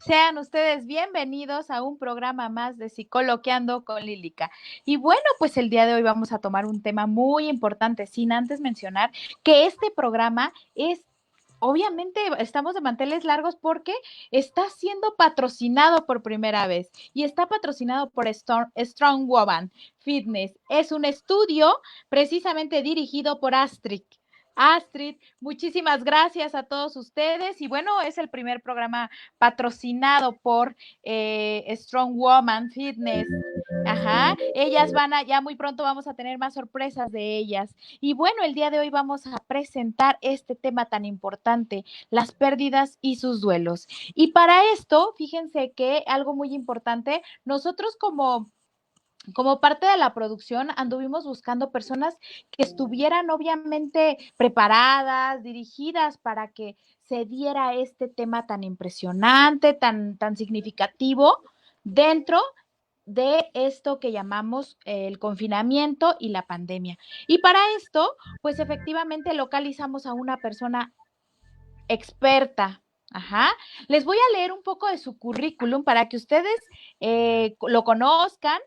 Sean ustedes bienvenidos a un programa más de Psicoloqueando con Lílica. Y bueno, pues el día de hoy vamos a tomar un tema muy importante, sin antes mencionar que este programa es, obviamente, estamos de manteles largos porque está siendo patrocinado por primera vez y está patrocinado por Strong Woman Fitness. Es un estudio precisamente dirigido por Astrid. Astrid, muchísimas gracias a todos ustedes y bueno, es el primer programa patrocinado por Strong Woman Fitness. Ajá, ellas van a, ya muy pronto vamos a tener más sorpresas de ellas. Y bueno, el día de hoy vamos a presentar este tema tan importante, las pérdidas y sus duelos. Y para esto, fíjense que algo muy importante, nosotros como parte de la producción anduvimos buscando personas que estuvieran obviamente preparadas, dirigidas para que se diera este tema tan impresionante, tan significativo dentro de esto que llamamos el confinamiento y la pandemia. Y para esto, pues efectivamente localizamos a una persona experta. Ajá. Les voy a leer un poco de su currículum para que ustedes lo conozcan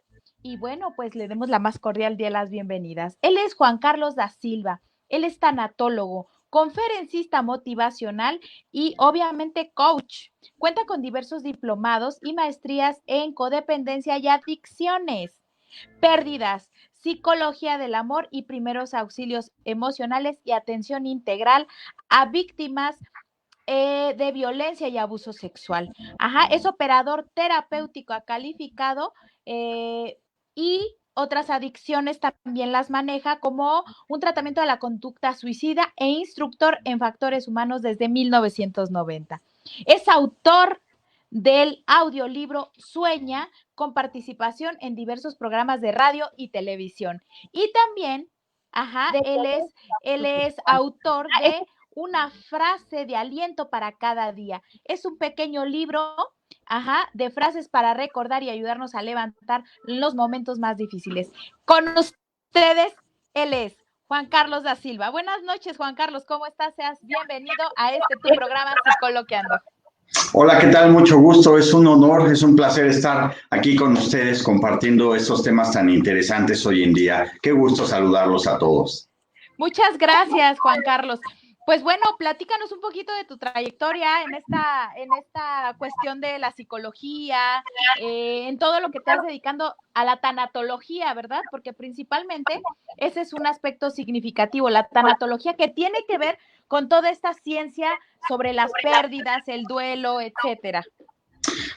y bueno, pues le demos la más cordial de las bienvenidas. Él es Juan Carlos da Silva, él es tanatólogo, conferencista motivacional y obviamente coach. Cuenta con diversos diplomados y maestrías en codependencia y adicciones, pérdidas, psicología del amor y primeros auxilios emocionales y atención integral a víctimas de violencia y abuso sexual. Ajá, es operador terapéutico calificado y otras adicciones también las maneja como un tratamiento de la conducta suicida e instructor en factores humanos desde 1990. Es autor del audiolibro Sueña, con participación en diversos programas de radio y televisión. Y también, ajá, él es autor de una frase de aliento para cada día. Es un pequeño libro, ajá, de frases para recordar y ayudarnos a levantar los momentos más difíciles. Con ustedes, él es Juan Carlos da Silva. Buenas noches, Juan Carlos, ¿cómo estás? Seas bienvenido a tu programa Psicoloqueando. Hola, ¿qué tal? Mucho gusto, es un honor, es un placer estar aquí con ustedes compartiendo estos temas tan interesantes hoy en día. Qué gusto saludarlos a todos. Muchas gracias, Juan Carlos. Pues bueno, platícanos un poquito de tu trayectoria en esta cuestión de la psicología, en todo lo que te has dedicando a la tanatología, ¿verdad? Porque principalmente ese es un aspecto significativo, la tanatología que tiene que ver con toda esta ciencia sobre las pérdidas, el duelo, etcétera.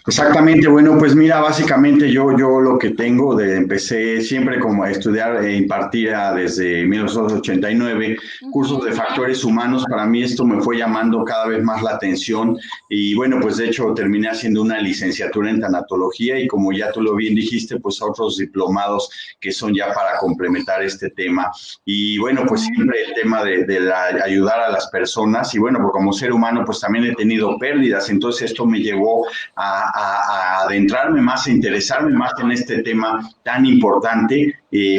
Exactamente, bueno, pues mira, básicamente yo lo que tengo, empecé siempre como a estudiar e impartir desde 1989 cursos de factores humanos. Para mí esto me fue llamando cada vez más la atención y bueno, pues de hecho terminé haciendo una licenciatura en tanatología y como ya tú lo bien dijiste, pues otros diplomados que son ya para complementar este tema. Y bueno, pues siempre el tema de ayudar a las personas y bueno, pues como ser humano pues también he tenido pérdidas, entonces esto me llevó a adentrarme más, a interesarme más en este tema tan importante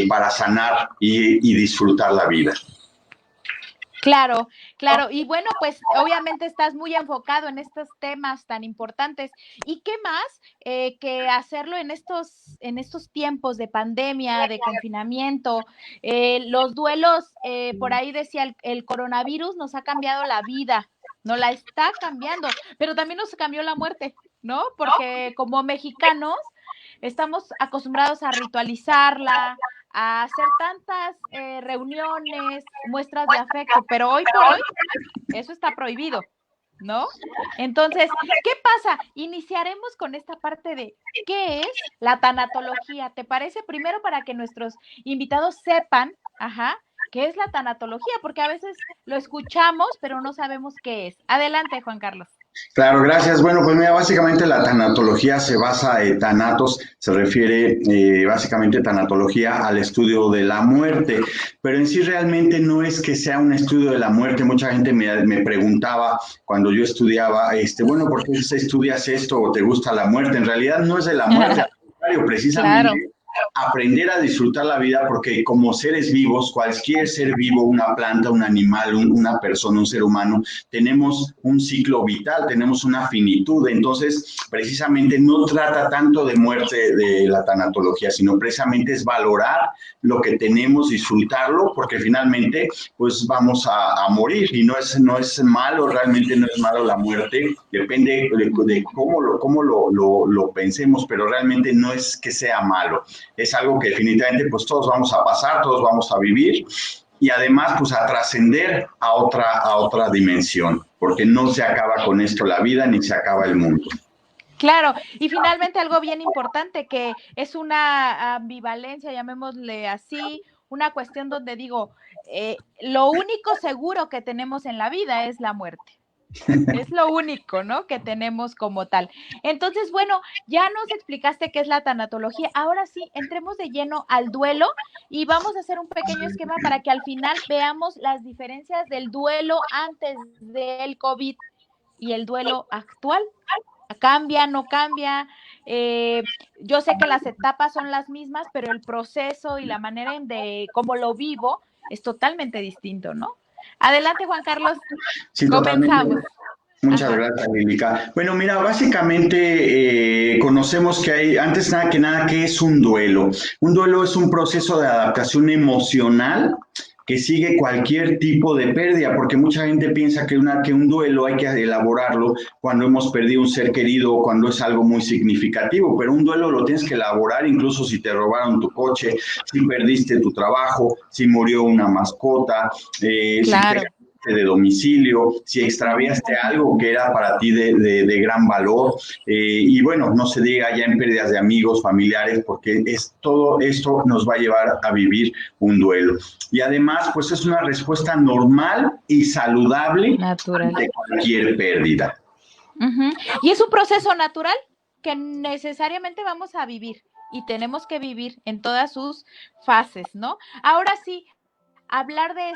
para sanar y disfrutar la vida. Claro, claro. Y bueno, pues obviamente estás muy enfocado en estos temas tan importantes. ¿Y qué más que hacerlo en estos tiempos de pandemia, de confinamiento? Los duelos, por ahí decía, el coronavirus nos ha cambiado la vida, nos la está cambiando, pero también nos cambió la muerte, ¿no? Porque como mexicanos estamos acostumbrados a ritualizarla, a hacer tantas reuniones, muestras de afecto, pero hoy por hoy eso está prohibido, ¿no? Entonces, ¿qué pasa? Iniciaremos con esta parte de ¿qué es la tanatología? ¿Te parece? Primero para que nuestros invitados sepan, ajá, qué es la tanatología, porque a veces lo escuchamos, pero no sabemos qué es. Adelante, Juan Carlos. Claro, gracias. Bueno, pues mira, básicamente la tanatología se basa en tanatos, se refiere básicamente tanatología al estudio de la muerte, pero en sí realmente no es que sea un estudio de la muerte. Mucha gente me preguntaba cuando yo estudiaba, bueno, ¿por qué estudias esto o te gusta la muerte? En realidad no es de la muerte, al contrario, precisamente. Claro. aprender a disfrutar la vida, porque como seres vivos, cualquier ser vivo, una planta, un animal, una persona, un ser humano, tenemos un ciclo vital, tenemos una finitud. Entonces, precisamente no trata tanto de muerte de la tanatología, sino precisamente es valorar lo que tenemos, disfrutarlo, porque finalmente pues vamos a morir, y no es malo, realmente no es malo la muerte, depende de cómo lo pensemos, pero realmente no es que sea malo, es algo que definitivamente pues todos vamos a pasar, todos vamos a vivir, y además pues a trascender a otra dimensión, porque no se acaba con esto la vida, ni se acaba el mundo. Claro, y finalmente algo bien importante, que es una ambivalencia, llamémosle así, una cuestión donde digo, lo único seguro que tenemos en la vida es la muerte. Es lo único, ¿no?, que tenemos como tal. Entonces, bueno, ya nos explicaste qué es la tanatología. Ahora sí, entremos de lleno al duelo y vamos a hacer un pequeño esquema para que al final veamos las diferencias del duelo antes del COVID y el duelo actual. ¿Cambia, no cambia? Yo sé que las etapas son las mismas, pero el proceso y la manera de cómo lo vivo es totalmente distinto, ¿no? Adelante, Juan Carlos. Sí, comenzamos. Totalmente. Muchas gracias, Lílica. Bueno, mira, básicamente conocemos que hay, antes nada que nada, ¿qué es un duelo? Un duelo es un proceso de adaptación emocional que sigue cualquier tipo de pérdida, porque mucha gente piensa que un duelo hay que elaborarlo cuando hemos perdido un ser querido o cuando es algo muy significativo, pero un duelo lo tienes que elaborar incluso si te robaron tu coche, si perdiste tu trabajo, si murió una mascota, claro. si te de domicilio, si extraviaste algo que era para ti de gran valor, y bueno, no se diga ya en pérdidas de amigos, familiares, porque todo esto nos va a llevar a vivir un duelo. Y además, pues es una respuesta normal y saludable ante cualquier pérdida. Y es un proceso natural que necesariamente vamos a vivir y tenemos que vivir en todas sus fases, ¿no? Ahora sí, hablar de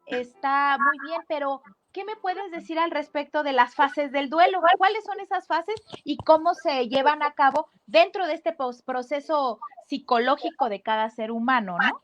está muy bien, pero ¿qué me puedes decir al respecto de las fases del duelo? ¿Cuáles son esas fases y cómo se llevan a cabo dentro de este proceso psicológico de cada ser humano, ¿no?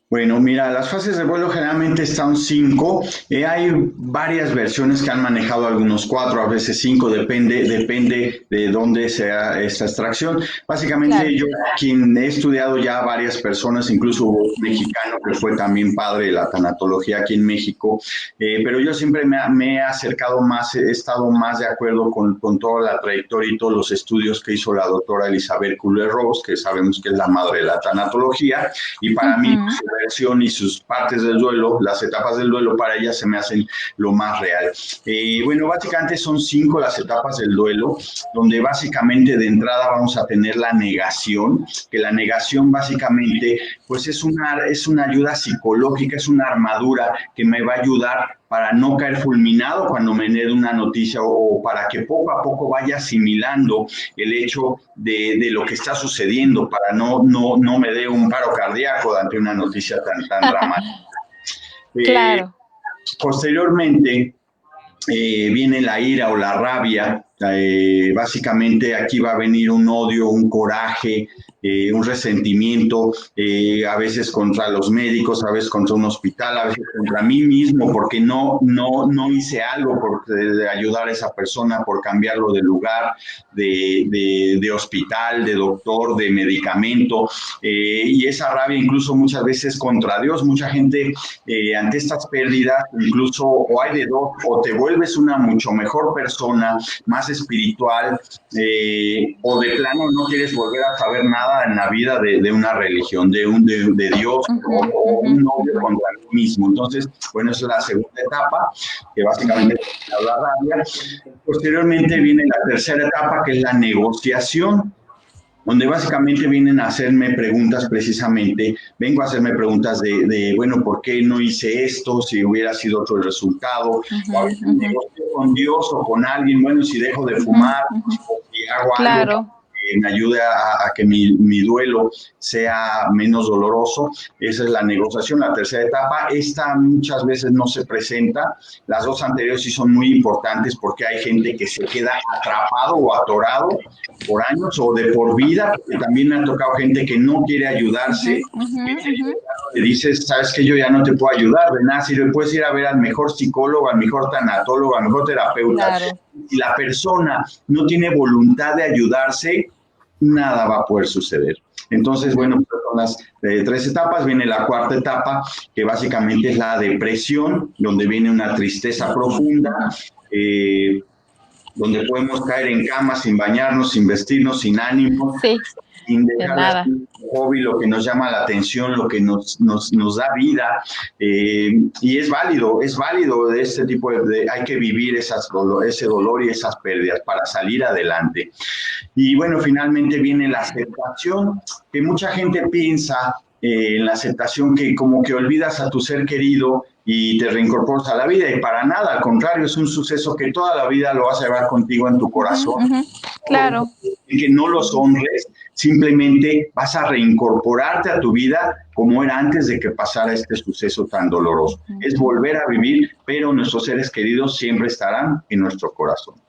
Bueno, mira, las fases de duelo generalmente están 5. Hay varias versiones que han manejado algunos 4, a veces 5, depende de dónde sea esta extracción. Básicamente, claro, yo, quien he estudiado ya varias personas, incluso un mexicano que fue también padre de la tanatología aquí en México, pero yo siempre me he acercado más, he estado más de acuerdo con toda la trayectoria y todos los estudios que hizo la doctora Elizabeth Kubler-Ross, que sabemos que es la madre de la tanatología, y para mí versión y sus partes del duelo, las etapas del duelo, para ella se me hacen lo más real. Bueno, básicamente son 5 las etapas del duelo, donde básicamente de entrada vamos a tener la negación, que la negación básicamente pues es una ayuda psicológica, es una armadura que me va a ayudar para no caer fulminado cuando me dé una noticia, o para que poco a poco vaya asimilando el hecho de lo que está sucediendo, para no me dé un paro cardíaco ante una noticia tan dramática. Claro. Posteriormente viene la ira o la rabia. Básicamente aquí va a venir un odio, un coraje, un resentimiento, a veces contra los médicos, a veces contra un hospital, a veces contra mí mismo, porque no hice algo por ayudar a esa persona, por cambiarlo de lugar, de hospital, de doctor, de medicamento, y esa rabia incluso muchas veces contra Dios. Mucha gente ante estas pérdidas, incluso o hay de dos, o te vuelves una mucho mejor persona, más espiritual, o de plano no quieres volver a saber nada en la vida de una religión, de Dios, o un odio contra mí mismo. Entonces, bueno, esa es la segunda etapa, que básicamente es la rabia. Posteriormente viene la tercera etapa, que es la negociación, donde básicamente vienen a hacerme preguntas precisamente, vengo a hacerme preguntas bueno, ¿por qué no hice esto? Si hubiera sido otro el resultado, o a veces negocio con Dios o con alguien, bueno, si dejo de fumar, o si hago algo que me ayude a que mi duelo sea menos doloroso. Esa es la negociación, la tercera etapa. Esta muchas veces no se presenta. Las dos anteriores sí son muy importantes porque hay gente que se queda atrapado o atorado por años o de por vida, porque también me ha tocado gente que no quiere ayudarse, le dices, sabes que yo ya no te puedo ayudar, de nada sirve, puedes ir a ver al mejor psicólogo, al mejor tanatólogo, al mejor terapeuta. Claro. Si la persona no tiene voluntad de ayudarse, nada va a poder suceder. Entonces, bueno, son las tres etapas. Viene la cuarta etapa, que básicamente es la depresión, donde viene una tristeza profunda, donde podemos caer en cama sin bañarnos, sin vestirnos, sin ánimo, sí, sin dejar un hobby, lo que nos llama la atención, lo que nos da vida, y es válido de este tipo hay que vivir ese dolor y esas pérdidas para salir adelante. Y bueno, finalmente viene la aceptación, que mucha gente piensa en la aceptación que como que olvidas a tu ser querido y te reincorporas a la vida, y para nada, al contrario, es un suceso que toda la vida lo vas a llevar contigo en tu corazón. Claro. Y que no los honres, simplemente vas a reincorporarte a tu vida como era antes de que pasara este suceso tan doloroso. Es volver a vivir, pero nuestros seres queridos siempre estarán en nuestro corazón.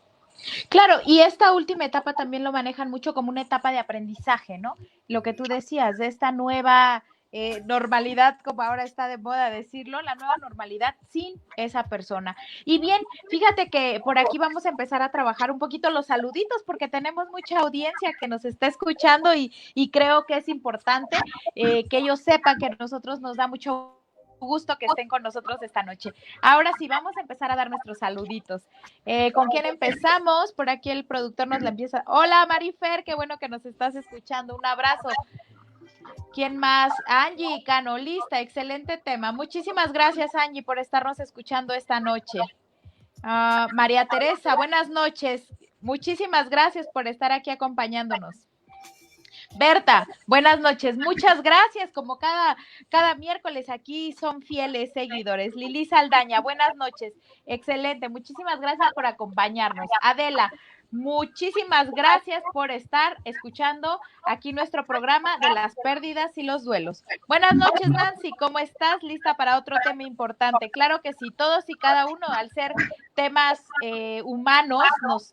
Claro, y esta última etapa también lo manejan mucho como una etapa de aprendizaje, ¿no? Lo que tú decías, de esta nueva normalidad, como ahora está de moda decirlo, la nueva normalidad sin esa persona. Y bien, fíjate que por aquí vamos a empezar a trabajar un poquito los saluditos, porque tenemos mucha audiencia que nos está escuchando y creo que es importante que ellos sepan que a nosotros nos da mucho gusto que estén con nosotros esta noche. Ahora sí, vamos a empezar a dar nuestros saluditos. ¿Con quién empezamos? Por aquí el productor nos la empieza. Hola, Marifer, qué bueno que nos estás escuchando. Un abrazo. ¿Quién más? Angie Cano, lista, excelente tema. Muchísimas gracias, Angie, por estarnos escuchando esta noche. María Teresa, buenas noches. Muchísimas gracias por estar aquí acompañándonos. Berta, buenas noches, muchas gracias, como cada miércoles aquí son fieles seguidores. Lili Saldaña, buenas noches, excelente, muchísimas gracias por acompañarnos. Adela, muchísimas gracias por estar escuchando aquí nuestro programa de las pérdidas y los duelos. Buenas noches, Nancy, ¿cómo estás? ¿Lista para otro tema importante? Claro que sí, todos y cada uno, al ser temas humanos,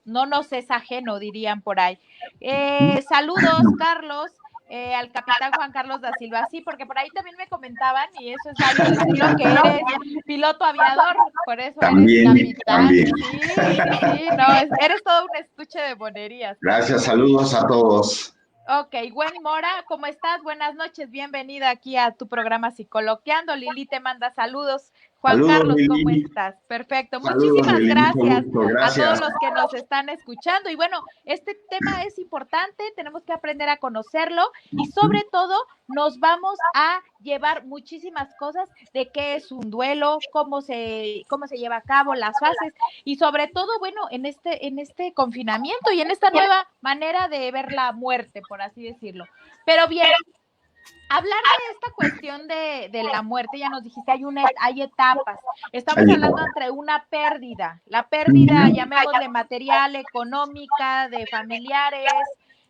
no nos es ajeno, dirían por ahí. Saludos, Carlos, al capitán Juan Carlos da Silva, sí, porque por ahí también me comentaban, y eso es válido decirlo, que eres piloto aviador, por eso también, eres capitán. También. Sí, no, eres todo un estuche de monerías. Gracias, saludos a todos. Ok, Gwen Mora, ¿cómo estás? Buenas noches, bienvenida aquí a tu programa Psicoloqueando. Lili te manda saludos. Juan Saludos, Carlos, Lili. ¿cómo estás? Perfecto. Saludos, Muchísimas Lili, gracias gracias a todos los que nos están escuchando. Y bueno, este tema es importante, tenemos que aprender a conocerlo y sobre todo nos vamos a llevar muchísimas cosas de qué es un duelo, cómo se lleva a cabo, las fases y sobre todo, bueno, en este confinamiento y en esta nueva manera de ver la muerte, por así decirlo. Pero bien, hablar de esta cuestión de la muerte, ya nos dijiste, hay etapas. Estamos hablando entre una pérdida, la pérdida, llamémosle material, económica, de familiares,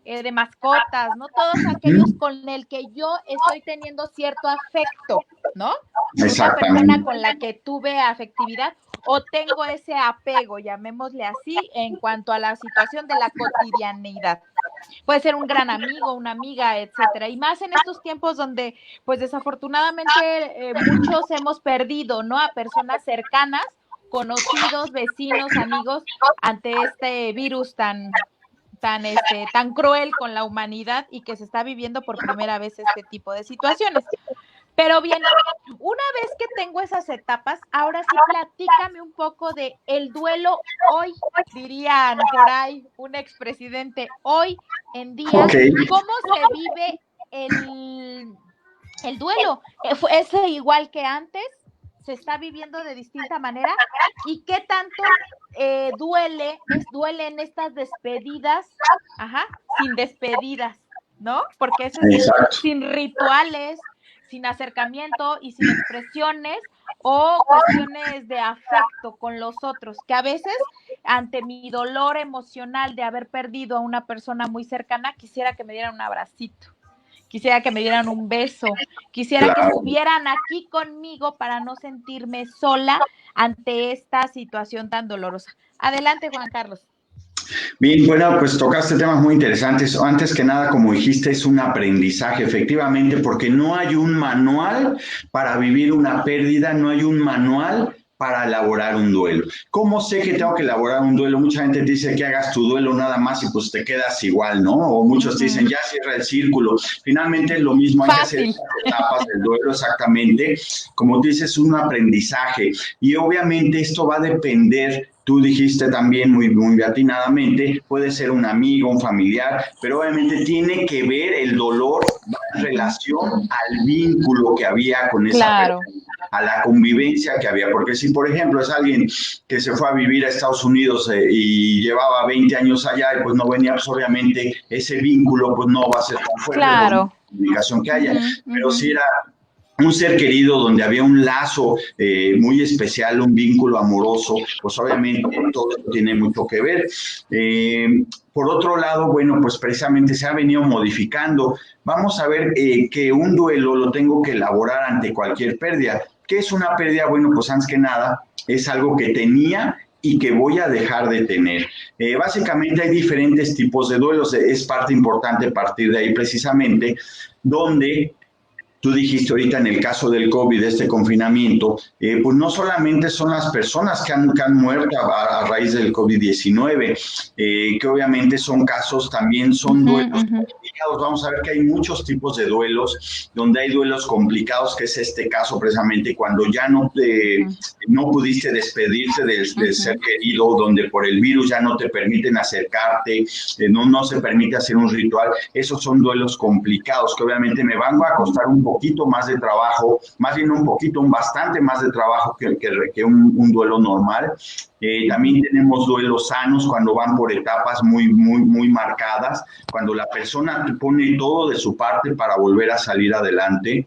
de mascotas, ¿no? Todos aquellos con el que yo estoy teniendo cierto afecto, ¿no? Una persona con la que tuve afectividad o tengo ese apego, llamémosle así, en cuanto a la situación de la cotidianidad. Puede ser un gran amigo, una amiga, etcétera. Y más en estos tiempos donde, pues desafortunadamente, muchos hemos perdido, ¿no? A personas cercanas, conocidos, vecinos, amigos, ante este virus tan cruel con la humanidad y que se está viviendo por primera vez este tipo de situaciones. Pero bien, una vez que tengo esas etapas, ahora sí platícame un poco de el duelo hoy, dirían por ahí un expresidente, hoy en día, ¿cómo se vive el duelo? ¿Es igual que antes? ¿Se está viviendo de distinta manera? ¿Y qué tanto duele en estas despedidas? Sin despedidas, ¿no? Porque eso es sin rituales, sin acercamiento y sin expresiones o cuestiones de afecto con los otros, que a veces ante mi dolor emocional de haber perdido a una persona muy cercana, quisiera que me dieran un abracito, quisiera que me dieran un beso, quisiera que Claro. estuvieran aquí conmigo para no sentirme sola ante esta situación tan dolorosa. Adelante, Juan Carlos. Bien, bueno, pues tocaste temas muy interesantes. Antes que nada, como dijiste, es un aprendizaje, efectivamente, porque no hay un manual para vivir una pérdida, no hay un manual para elaborar un duelo. ¿Cómo sé que tengo que elaborar un duelo? Mucha gente dice que hagas tu duelo nada más y pues te quedas igual, ¿no? O muchos te dicen, ya cierra el círculo. Finalmente es lo mismo, hay que hacer estas etapas del duelo exactamente. Como dices, un aprendizaje. Y obviamente esto va a depender. Tú dijiste también muy atinadamente, puede ser un amigo, un familiar, pero obviamente tiene que ver el dolor en relación al vínculo que había con esa persona, a la convivencia que había. Porque si, por ejemplo, es alguien que se fue a vivir a Estados Unidos y llevaba 20 años allá y pues no venía, pues obviamente ese vínculo pues no va a ser tan fuerte por la comunicación que haya. Pero si era un ser querido donde había un lazo muy especial, un vínculo amoroso, pues obviamente todo esto tiene mucho que ver. Por otro lado, bueno, pues precisamente se ha venido modificando. Vamos a ver que un duelo lo tengo que elaborar ante cualquier pérdida. ¿Qué es una pérdida? Bueno, pues antes que nada, es algo que tenía y que voy a dejar de tener. Básicamente hay diferentes tipos de duelos, es parte importante partir de ahí precisamente, donde tú dijiste ahorita en el caso del COVID, de este confinamiento, pues no solamente son las personas que han muerto a raíz del COVID-19, que obviamente son casos, también son duelos complicados. Vamos a ver que hay muchos tipos de duelos, donde hay duelos complicados, que es este caso precisamente cuando ya no pudiste despedirte del ser querido, donde por el virus ya no te permiten acercarte, no se permite hacer un ritual. Esos son duelos complicados que obviamente me van a costar un poquito más de trabajo, más bien un bastante más de trabajo que un duelo normal. También tenemos duelos sanos cuando van por etapas muy marcadas, cuando la persona pone todo de su parte para volver a salir adelante.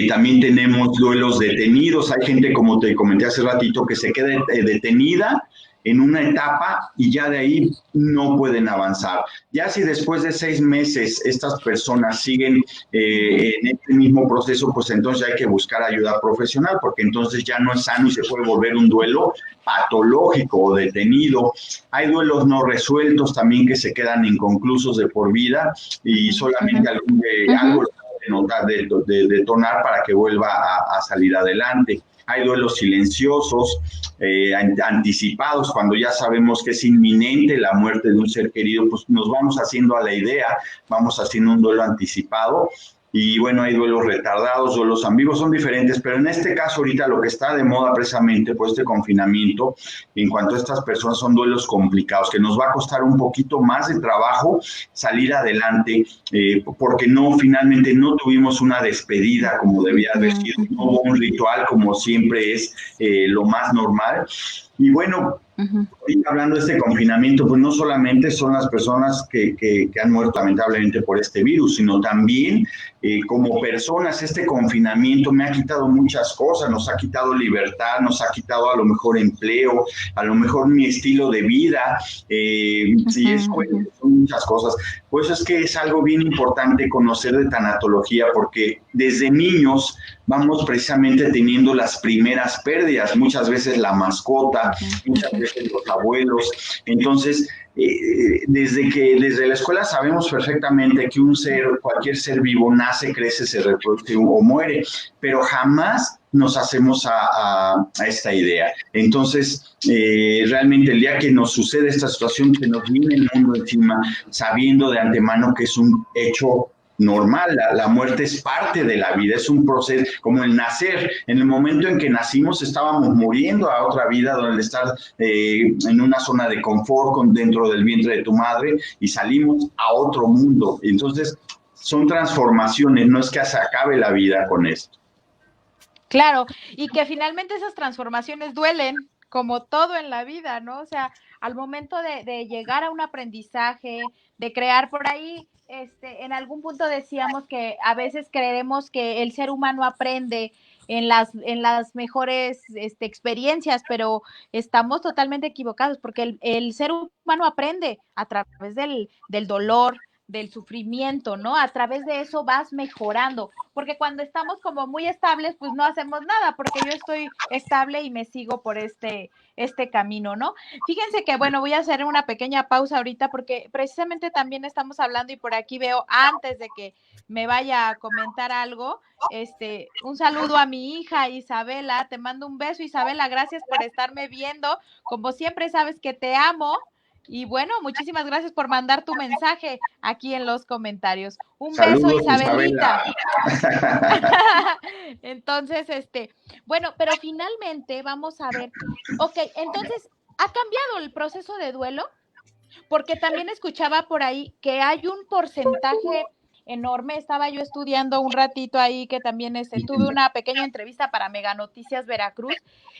También tenemos duelos detenidos. Hay gente, como te comenté hace ratito, que se queda detenida en una etapa y ya de ahí no pueden avanzar. Ya si después de 6 meses estas personas siguen en este mismo proceso, pues entonces hay que buscar ayuda profesional, porque entonces ya no es sano y se puede volver un duelo patológico o detenido. Hay duelos no resueltos también que se quedan inconclusos de por vida y solamente algo de detonar para que vuelva a salir adelante. Hay duelos silenciosos, anticipados, cuando ya sabemos que es inminente la muerte de un ser querido, pues nos vamos haciendo a la idea, vamos haciendo un duelo anticipado. Y bueno, hay duelos retardados, duelos ambiguos, son diferentes, pero en este caso ahorita lo que está de moda precisamente por este confinamiento, en cuanto a estas personas, son duelos complicados, que nos va a costar un poquito más de trabajo salir adelante, porque finalmente no tuvimos una despedida como debía haber sido, no hubo un ritual como siempre es lo más normal. Y bueno, hablando de este confinamiento, pues no solamente son las personas que han muerto lamentablemente por este virus, sino también como personas, este confinamiento me ha quitado muchas cosas, nos ha quitado libertad, nos ha quitado a lo mejor empleo, a lo mejor mi estilo de vida, y eso son muchas cosas. Por eso es que es algo bien importante conocer de tanatología, porque desde niños vamos precisamente teniendo las primeras pérdidas, muchas veces la mascota, muchas veces los abuelos. Entonces, desde la escuela sabemos perfectamente que cualquier ser vivo nace, crece, se reproduce o muere, pero jamás nos hacemos a esta idea. Entonces, realmente el día que nos sucede esta situación, que nos viene el mundo encima, sabiendo de antemano que es un hecho normal, la muerte es parte de la vida, es un proceso como el nacer. En el momento en que nacimos estábamos muriendo a otra vida, donde estar en una zona de confort dentro del vientre de tu madre, y salimos a otro mundo. Entonces son transformaciones, no es que se acabe la vida con esto. Claro, y que finalmente esas transformaciones duelen, como todo en la vida, ¿no? O sea, al momento de llegar a un aprendizaje, de crear por ahí, en algún punto decíamos que a veces creemos que el ser humano aprende en las mejores experiencias, pero estamos totalmente equivocados porque el ser humano aprende a través del dolor, del sufrimiento, ¿no? A través de eso vas mejorando, porque cuando estamos como muy estables, pues no hacemos nada, porque yo estoy estable y me sigo por este camino, ¿no? Fíjense que, bueno, voy a hacer una pequeña pausa ahorita porque precisamente también estamos hablando y por aquí veo, antes de que me vaya a comentar algo, un saludo a mi hija Isabela, te mando un beso Isabela, gracias por estarme viendo, como siempre sabes que te amo. Y bueno, muchísimas gracias por mandar tu mensaje aquí en los comentarios. Un beso, Saludos, Isabelita. Isabela. Entonces, bueno, pero finalmente vamos a ver, ok, entonces, ¿ha cambiado el proceso de duelo? Porque también escuchaba por ahí que hay un porcentaje enorme. Estaba yo estudiando un ratito ahí que también tuve una pequeña entrevista para Mega Noticias Veracruz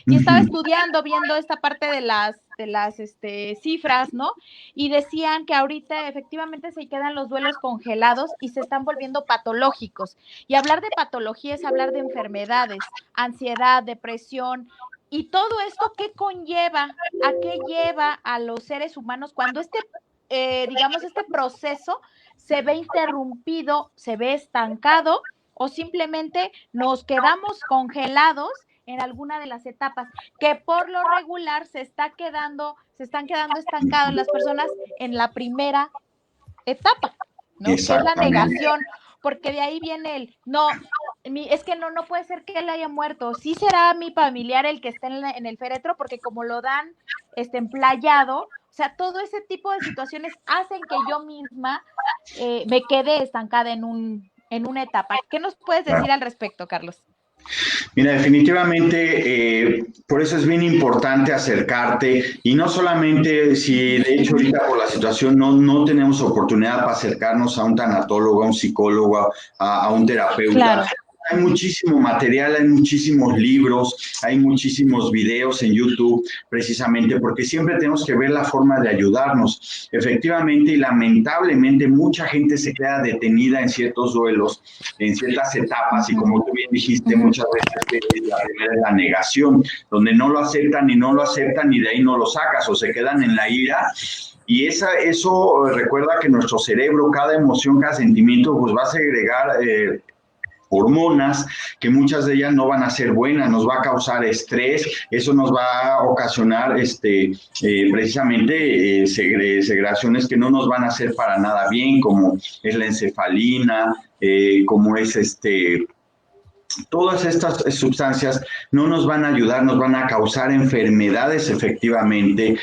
y estaba estudiando, viendo esta parte de las cifras, ¿no? Y decían que ahorita efectivamente se quedan los duelos congelados y se están volviendo patológicos. Y hablar de patología es hablar de enfermedades, ansiedad, depresión, y todo esto, ¿qué conlleva? ¿A qué lleva a los seres humanos cuando digamos, este proceso se ve interrumpido, se ve estancado o simplemente nos quedamos congelados en alguna de las etapas, que por lo regular se están quedando estancados las personas en la primera etapa, ¿no? Que es la Exactamente. negación, porque de ahí viene no, es que no puede ser que él haya muerto, sí será mi familiar el que esté en el féretro, porque como lo dan emplayado, o sea, todo ese tipo de situaciones hacen que yo misma me quede estancada en una etapa. ¿Qué nos puedes decir al respecto, Carlos? Mira, definitivamente, por eso es bien importante acercarte y no solamente si de hecho ahorita por la situación no tenemos oportunidad para acercarnos a un tanatólogo, a un psicólogo, a un terapeuta. Claro. Hay muchísimo material, hay muchísimos libros, hay muchísimos videos en YouTube, precisamente porque siempre tenemos que ver la forma de ayudarnos. Efectivamente y lamentablemente mucha gente se queda detenida en ciertos duelos, en ciertas etapas, y como tú bien dijiste, muchas veces la primera es la negación, donde no lo aceptan y no lo aceptan y de ahí no lo sacas o se quedan en la ira. Y eso recuerda que nuestro cerebro, cada emoción, cada sentimiento, pues va a segregar hormonas, que muchas de ellas no van a ser buenas, nos va a causar estrés, eso nos va a ocasionar precisamente segregaciones que no nos van a hacer para nada bien, como es la encefalina, como es todas estas sustancias no nos van a ayudar, nos van a causar enfermedades efectivamente,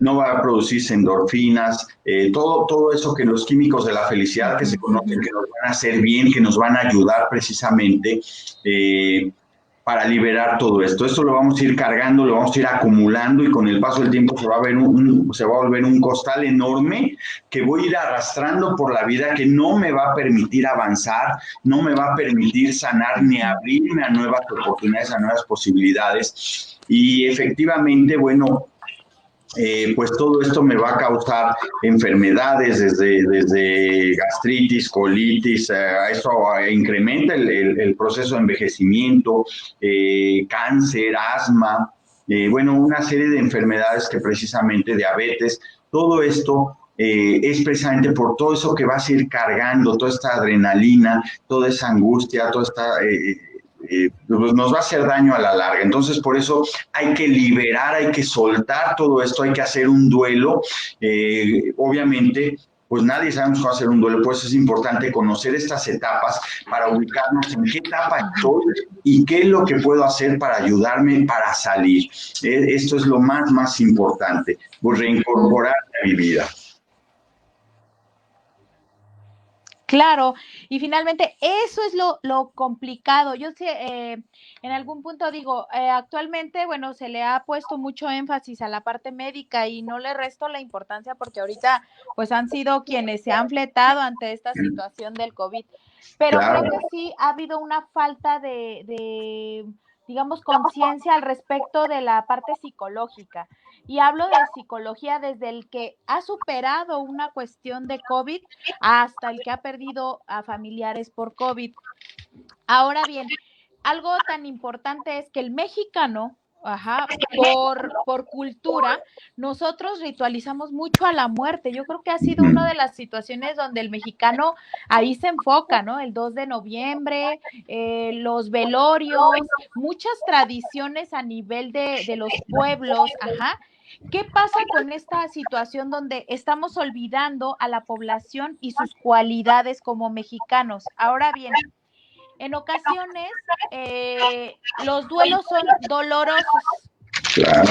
no va a producirse endorfinas, todo eso que los químicos de la felicidad que se conocen, que nos van a hacer bien, que nos van a ayudar precisamente para liberar todo esto. Esto lo vamos a ir cargando, lo vamos a ir acumulando y con el paso del tiempo se va a volver un costal enorme que voy a ir arrastrando por la vida, que no me va a permitir avanzar, no me va a permitir sanar ni abrirme a nuevas oportunidades, a nuevas posibilidades. Y efectivamente, bueno, pues todo esto me va a causar enfermedades desde gastritis, colitis, eso incrementa el proceso de envejecimiento, cáncer, asma, bueno, una serie de enfermedades que precisamente diabetes, todo esto es precisamente por todo eso que vas a ir cargando, toda esta adrenalina, toda esa angustia, toda esta pues nos va a hacer daño a la larga. Entonces, por eso hay que liberar, hay que soltar todo esto, hay que hacer un duelo. Obviamente, pues nadie sabemos cómo hacer un duelo, por eso es importante conocer estas etapas para ubicarnos en qué etapa estoy y qué es lo que puedo hacer para ayudarme para salir. Esto es lo más importante, pues reincorporar a mi vida. Claro, y finalmente eso es lo complicado. Yo sé, en algún punto digo, actualmente, bueno, se le ha puesto mucho énfasis a la parte médica y no le resto la importancia porque ahorita pues han sido quienes se han fletado ante esta situación del COVID. Pero Claro. creo que sí ha habido una falta digamos, conciencia al respecto de la parte psicológica. Y hablo de psicología desde el que ha superado una cuestión de COVID hasta el que ha perdido a familiares por COVID. Ahora bien, algo tan importante es que el mexicano, por cultura, nosotros ritualizamos mucho a la muerte. Yo creo que ha sido una de las situaciones donde el mexicano ahí se enfoca, ¿no? El 2 de noviembre, los velorios, muchas tradiciones a nivel de los pueblos, ¿Qué pasa con esta situación donde estamos olvidando a la población y sus cualidades como mexicanos? Ahora bien, en ocasiones los duelos son dolorosos, pero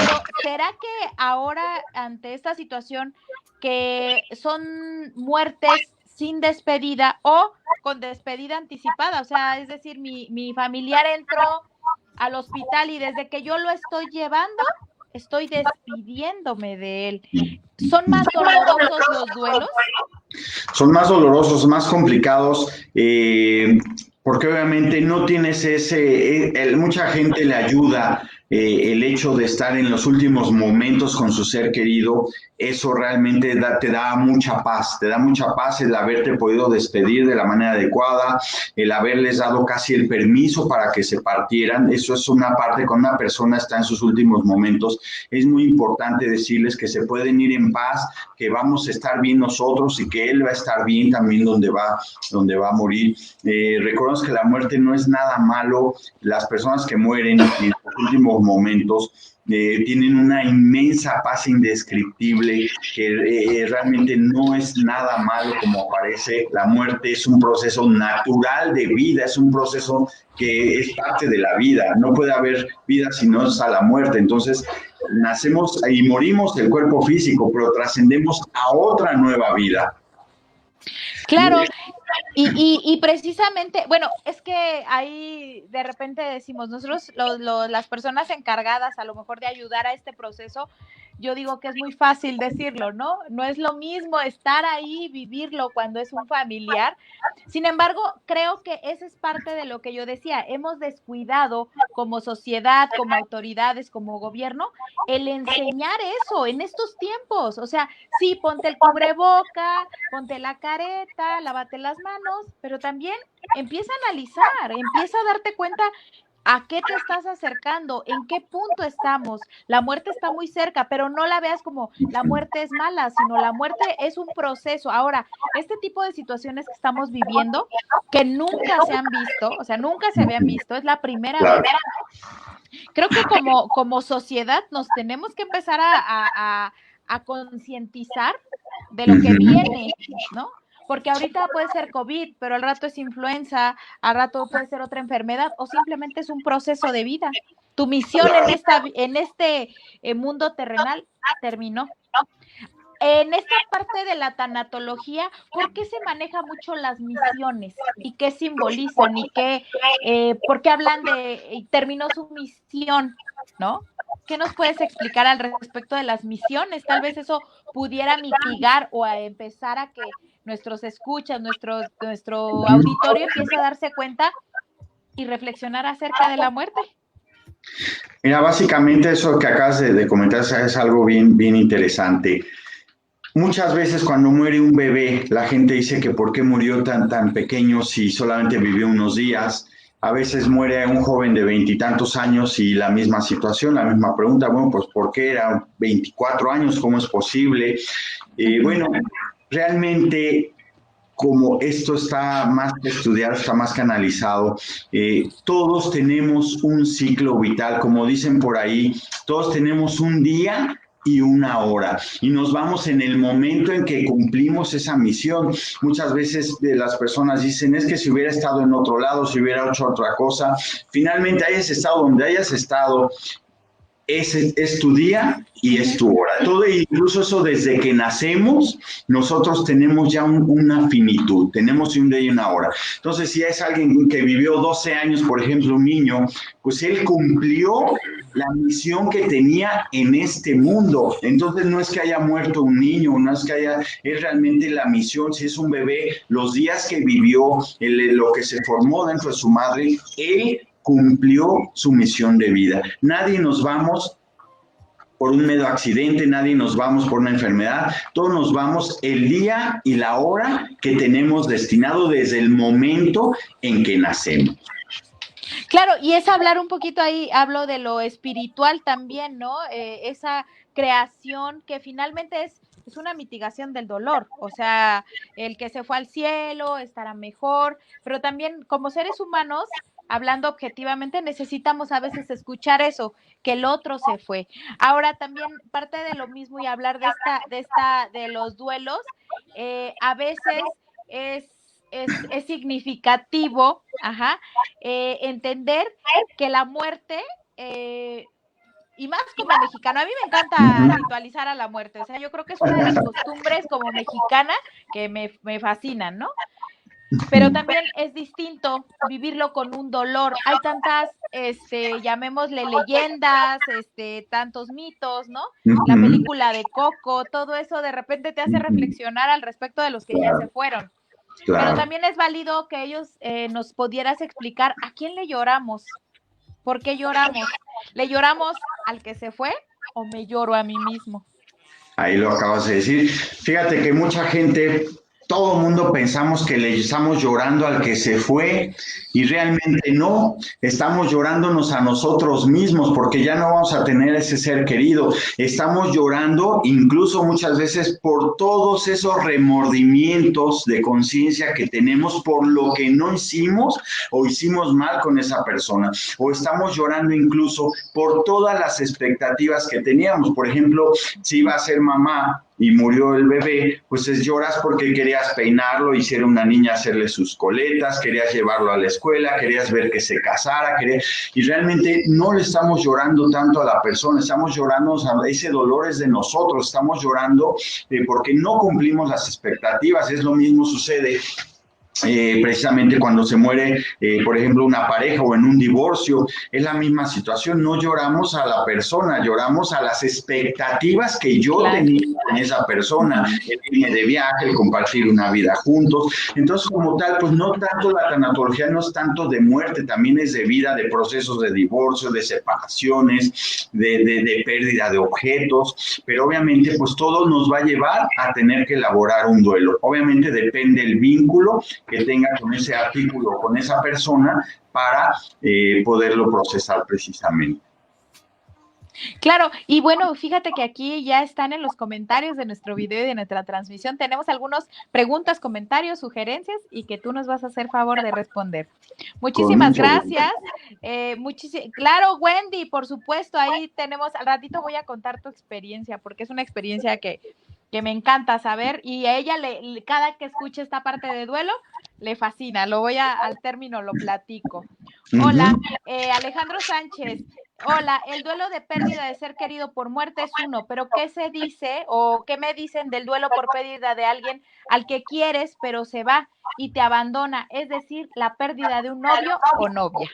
¿será que ahora ante esta situación que son muertes sin despedida o con despedida anticipada? O sea, es decir, mi familiar entró al hospital y desde que yo lo estoy llevando, estoy despidiéndome de él. ¿Son más dolorosos los duelos? Son más dolorosos, más complicados, porque obviamente no tienes mucha gente le ayuda el hecho de estar en los últimos momentos con su ser querido. Eso realmente te da mucha paz el haberte podido despedir de la manera adecuada, el haberles dado casi el permiso para que se partieran. Eso es una parte, cuando una persona está en sus últimos momentos, es muy importante decirles que se pueden ir en paz, que vamos a estar bien nosotros y que él va a estar bien también donde va a morir. Recuerden que la muerte no es nada malo. Las personas que mueren en los últimos momentos tienen una inmensa paz indescriptible, que realmente no es nada malo como parece. La muerte es un proceso natural de vida, es un proceso que es parte de la vida. No puede haber vida si no es a la muerte. Entonces, nacemos y morimos del cuerpo físico, pero trascendemos a otra nueva vida. Claro, y precisamente, bueno, es que ahí de repente decimos, nosotros las personas encargadas a lo mejor de ayudar a este proceso, yo digo que es muy fácil decirlo, ¿no? No es lo mismo estar ahí, vivirlo cuando es un familiar. Sin embargo, creo que esa es parte de lo que yo decía, hemos descuidado como sociedad, como autoridades, como gobierno, el enseñar eso en estos tiempos. O sea, sí, ponte el cubreboca, ponte la careta, lávate las manos, pero también empieza a analizar, empieza a darte cuenta a qué te estás acercando, en qué punto estamos. La muerte está muy cerca, pero no la veas como la muerte es mala, sino la muerte es un proceso. Ahora, este tipo de situaciones que estamos viviendo, que nunca se han visto, o sea, nunca se habían visto, es la primera vez. Creo que como sociedad nos tenemos que empezar a concientizar de lo que viene, ¿no? Porque ahorita puede ser COVID, pero al rato es influenza, al rato puede ser otra enfermedad o simplemente es un proceso de vida. Tu misión en este mundo terrenal terminó. En esta parte de la tanatología, ¿por qué se maneja mucho las misiones? ¿Y qué simbolizan? ¿Y por qué hablan de terminó su misión? ¿No? ¿Qué nos puedes explicar al respecto de las misiones? Tal vez eso pudiera mitigar o a empezar a que nuestros escuchas, nuestro auditorio empiece a darse cuenta y reflexionar acerca de la muerte. Mira, básicamente eso que acabas de comentar es algo bien, bien interesante. Muchas veces cuando muere un bebé, la gente dice que por qué murió tan pequeño si solamente vivió unos días. A veces muere un joven de 20 y tantos años y la misma situación, la misma pregunta, bueno, pues ¿por qué era 24 años? ¿Cómo es posible? Bueno, realmente como esto está más estudiado, está más canalizado, todos tenemos un ciclo vital, como dicen por ahí, todos tenemos un día y una hora, y nos vamos en el momento en que cumplimos esa misión. Muchas veces las personas dicen, es que si hubiera estado en otro lado, si hubiera hecho otra cosa, finalmente hayas estado donde hayas estado, es tu día y es tu hora. Todo, incluso eso desde que nacemos, nosotros tenemos ya una finitud, tenemos un día y una hora. Entonces, si es alguien que vivió 12 años, por ejemplo, un niño, pues él cumplió la misión que tenía en este mundo. Entonces, no es que haya muerto un niño, no es que es realmente la misión. Si es un bebé, los días que vivió, lo que se formó dentro de su madre, él cumplió su misión de vida. Nadie nos vamos por un medio accidente, nadie nos vamos por una enfermedad, todos nos vamos el día y la hora que tenemos destinado desde el momento en que nacemos. Claro, y es hablar un poquito ahí, hablo de lo espiritual también, ¿no? Esa creación que finalmente es una mitigación del dolor, o sea, el que se fue al cielo estará mejor, pero también como seres humanos, hablando objetivamente, necesitamos a veces escuchar eso, que el otro se fue. Ahora también parte de lo mismo y hablar de los duelos, a veces es, es significativo, ajá, entender que la muerte, y más como mexicano, a mí me encanta ritualizar a la muerte, o sea, yo creo que es una de las costumbres como mexicana que me fascinan, ¿no? Pero también es distinto vivirlo con un dolor. Hay tantas, llamémosle leyendas, tantos mitos, ¿no? La película de Coco, todo eso de repente te hace reflexionar al respecto de los que ya se fueron. Pero también es válido que ellos nos pudieras explicar a quién le lloramos, por qué lloramos. ¿Le lloramos al que se fue o me lloro a mí mismo? Ahí lo acabas de decir. Fíjate que mucha gente, todo el mundo pensamos que le estamos llorando al que se fue y realmente no, estamos llorándonos a nosotros mismos porque ya no vamos a tener ese ser querido. Estamos llorando incluso muchas veces por todos esos remordimientos de conciencia que tenemos por lo que no hicimos o hicimos mal con esa persona. O estamos llorando incluso por todas las expectativas que teníamos. Por ejemplo, si iba a ser mamá y murió el bebé, pues lloras porque querías peinarlo, hiciera una niña hacerle sus coletas, querías llevarlo a la escuela, querías ver que se casara, y realmente no le estamos llorando tanto a la persona, estamos llorando, ese dolor es de nosotros, estamos llorando porque no cumplimos las expectativas. Es lo mismo sucede precisamente cuando se muere, por ejemplo, una pareja o en un divorcio, es la misma situación. No lloramos a la persona, lloramos a las expectativas que yo tenía con esa persona, el irme de viaje, el compartir una vida juntos. Entonces, como tal, pues no tanto la tanatología, no es tanto de muerte, también es de vida, de procesos de divorcio, de separaciones, de pérdida de objetos, pero obviamente pues todo nos va a llevar a tener que elaborar un duelo. Obviamente depende el vínculo que tenga con ese artículo, con esa persona, para poderlo procesar precisamente. Claro, y bueno, fíjate que aquí ya están en los comentarios de nuestro video y de nuestra transmisión. Tenemos algunas preguntas, comentarios, sugerencias y que tú nos vas a hacer favor de responder. Muchísimas gracias. Claro, Wendy, por supuesto, ahí tenemos, al ratito voy a contar tu experiencia, porque es una experiencia que me encanta saber y a ella cada que escuche esta parte de duelo le fascina. Al término lo platico. Hola, Alejandro Sánchez. Hola, el duelo de pérdida de ser querido por muerte es uno, pero ¿qué se dice o qué me dicen del duelo por pérdida de alguien al que quieres pero se va y te abandona? Es decir, la pérdida de un novio o novia.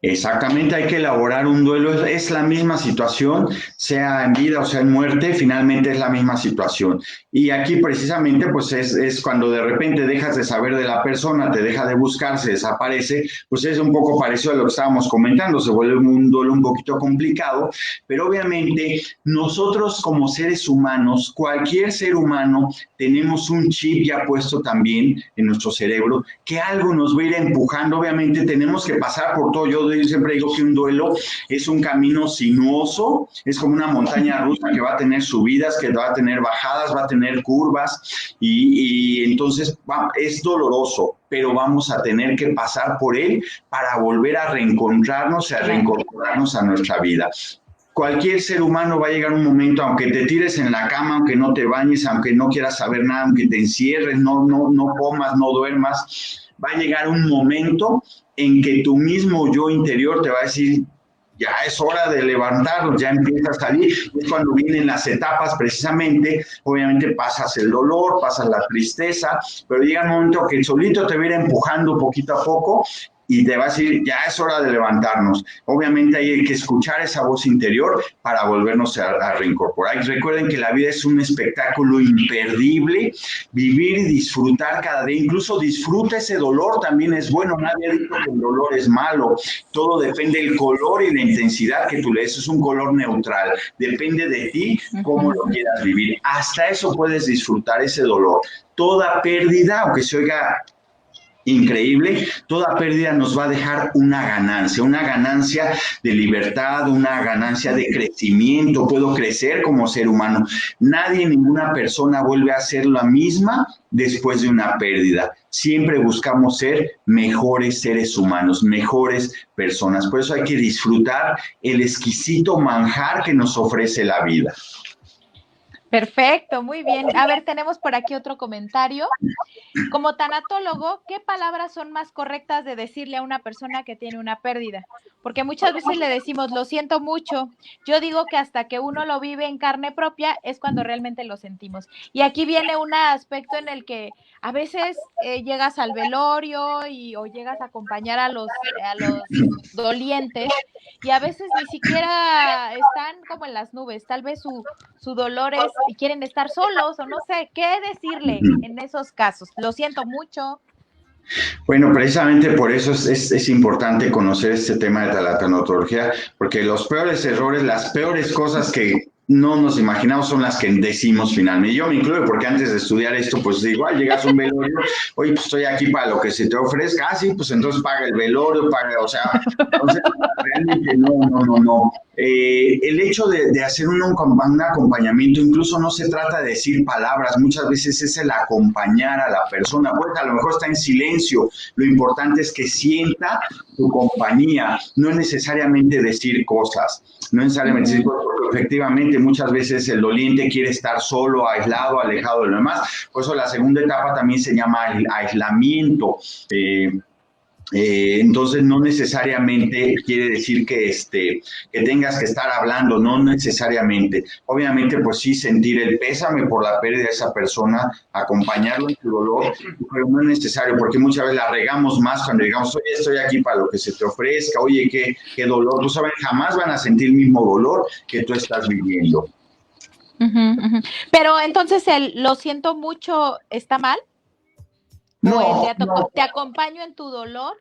Exactamente, hay que elaborar un duelo, es la misma situación, sea en vida o sea en muerte, finalmente es la misma situación. Y aquí precisamente pues es cuando de repente dejas de saber de la persona, te deja de buscar, se desaparece, pues es un poco parecido a lo que estábamos comentando, se vuelve un duelo un poquito complicado, pero obviamente nosotros como seres humanos, cualquier ser humano, tenemos un chip ya puesto también en nuestro cerebro, que algo nos va a ir empujando, obviamente tenemos que pasar por todo. Yo siempre digo que un duelo es un camino sinuoso, es como una montaña rusa que va a tener subidas, que va a tener bajadas, va a tener curvas y entonces es doloroso, pero vamos a tener que pasar por él para volver a reencontrarnos y a reincorporarnos a nuestra vida. Cualquier ser humano va a llegar un momento, aunque te tires en la cama, aunque no te bañes, aunque no quieras saber nada, aunque te encierres, no comas, no duermas, va a llegar un momento en que tu mismo yo interior te va a decir, ya es hora de levantarlos, ya empieza a salir. Es cuando vienen las etapas precisamente, obviamente pasas el dolor, pasas la tristeza, pero llega un momento que solito te va a ir empujando poquito a poco y te va a decir, ya es hora de levantarnos. Obviamente hay que escuchar esa voz interior para volvernos a reincorporar. Y recuerden que la vida es un espectáculo imperdible, vivir y disfrutar cada día, incluso disfruta ese dolor, también es bueno. Nadie ha dicho que el dolor es malo, todo depende del color y la intensidad que tú le des, es un color neutral, depende de ti cómo lo quieras vivir. Hasta eso puedes disfrutar ese dolor. Toda pérdida, aunque se oiga increíble, toda pérdida nos va a dejar una ganancia de libertad, una ganancia de crecimiento. Puedo crecer como ser humano. Nadie, ninguna persona vuelve a ser la misma después de una pérdida. Siempre buscamos ser mejores seres humanos, mejores personas. Por eso hay que disfrutar el exquisito manjar que nos ofrece la vida. Perfecto, muy bien. A ver, tenemos por aquí otro comentario. Como tanatólogo, ¿qué palabras son más correctas de decirle a una persona que tiene una pérdida? Porque muchas veces le decimos, lo siento mucho. Yo digo que hasta que uno lo vive en carne propia es cuando realmente lo sentimos. Y aquí viene un aspecto en el que a veces llegas al velorio o llegas a acompañar a los dolientes y a veces ni siquiera están como en las nubes. Tal vez su dolor es y quieren estar solos o no sé, ¿qué decirle en esos casos? Lo siento mucho. Bueno, precisamente por eso es importante conocer este tema de la tanatología, porque los peores errores, las peores cosas que no nos imaginamos son las que decimos finalmente. Yo me incluyo porque antes de estudiar esto, pues igual llegas a un velorio, oye, pues estoy aquí para lo que se te ofrezca, sí, pues entonces paga el velorio, o sea, entonces realmente no. El hecho de hacer un acompañamiento, incluso no se trata de decir palabras, muchas veces es el acompañar a la persona, pues a lo mejor está en silencio, lo importante es que sienta tu compañía, no es necesariamente decir cosas, no necesariamente decir cosas, porque efectivamente muchas veces el doliente quiere estar solo, aislado, alejado de lo demás, por eso la segunda etapa también se llama aislamiento. Entonces no necesariamente quiere decir que tengas que estar hablando, no necesariamente. Obviamente, pues sí, sentir el pésame por la pérdida de esa persona, acompañarlo en su dolor, pero no es necesario, porque muchas veces la regamos más cuando digamos, oye, estoy aquí para lo que se te ofrezca, oye, qué dolor. Tú sabes, jamás van a sentir el mismo dolor que tú estás viviendo. Pero entonces lo siento mucho, ¿está mal? No, te acompaño en tu dolor.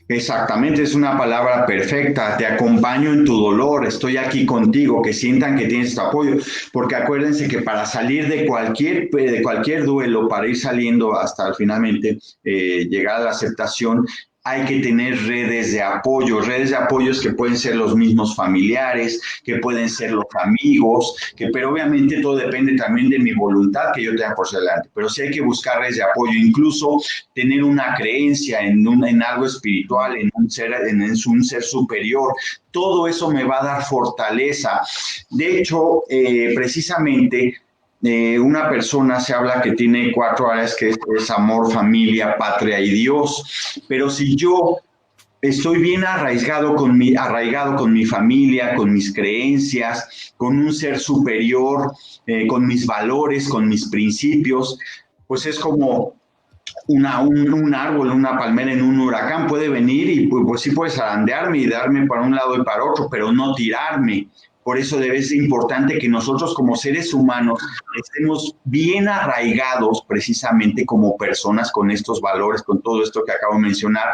Exactamente, es una palabra perfecta. Te acompaño en tu dolor, estoy aquí contigo, que sientan que tienes tu apoyo, porque acuérdense que para salir de cualquier duelo, para ir saliendo hasta finalmente llegar a la aceptación, hay que tener redes de apoyos que pueden ser los mismos familiares, que pueden ser los amigos, pero obviamente todo depende también de mi voluntad que yo tenga por delante, pero sí hay que buscar redes de apoyo, incluso tener una creencia en algo espiritual, en un ser superior, todo eso me va a dar fortaleza. De hecho, precisamente, una persona se habla que tiene 4 áreas, que es amor, familia, patria y Dios, pero si yo estoy bien arraigado con mi familia, con mis creencias, con un ser superior, con mis valores, con mis principios, pues es como un árbol, una palmera en un huracán, puede venir y pues sí puede zarandearme y darme para un lado y para otro, pero no tirarme. Por eso es importante que nosotros como seres humanos estemos bien arraigados precisamente como personas con estos valores, con todo esto que acabo de mencionar,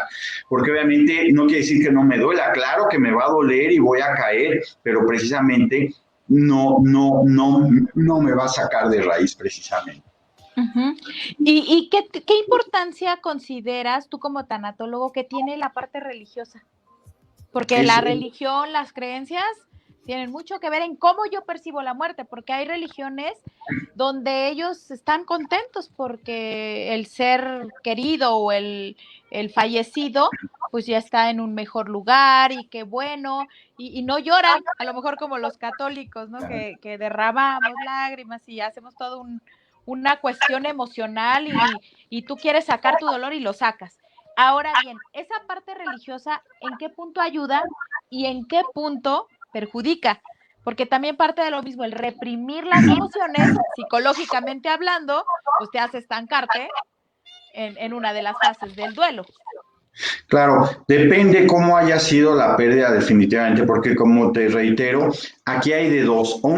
porque obviamente no quiere decir que no me duela, claro que me va a doler y voy a caer, pero precisamente no me va a sacar de raíz precisamente. ¿Y qué importancia consideras tú como tanatólogo que tiene la parte religiosa? Porque la religión, las creencias tienen mucho que ver en cómo yo percibo la muerte, porque hay religiones donde ellos están contentos porque el ser querido o el fallecido pues ya está en un mejor lugar y qué bueno, y no lloran, a lo mejor como los católicos, ¿no? Que derramamos lágrimas y hacemos todo una cuestión emocional y tú quieres sacar tu dolor y lo sacas. Ahora bien, esa parte religiosa, ¿en qué punto ayuda y en qué punto perjudica? Porque también parte de lo mismo, el reprimir las emociones, psicológicamente hablando, pues te hace estancarte en una de las fases del duelo. Claro, depende cómo haya sido la pérdida definitivamente, porque como te reitero, aquí hay de dos, o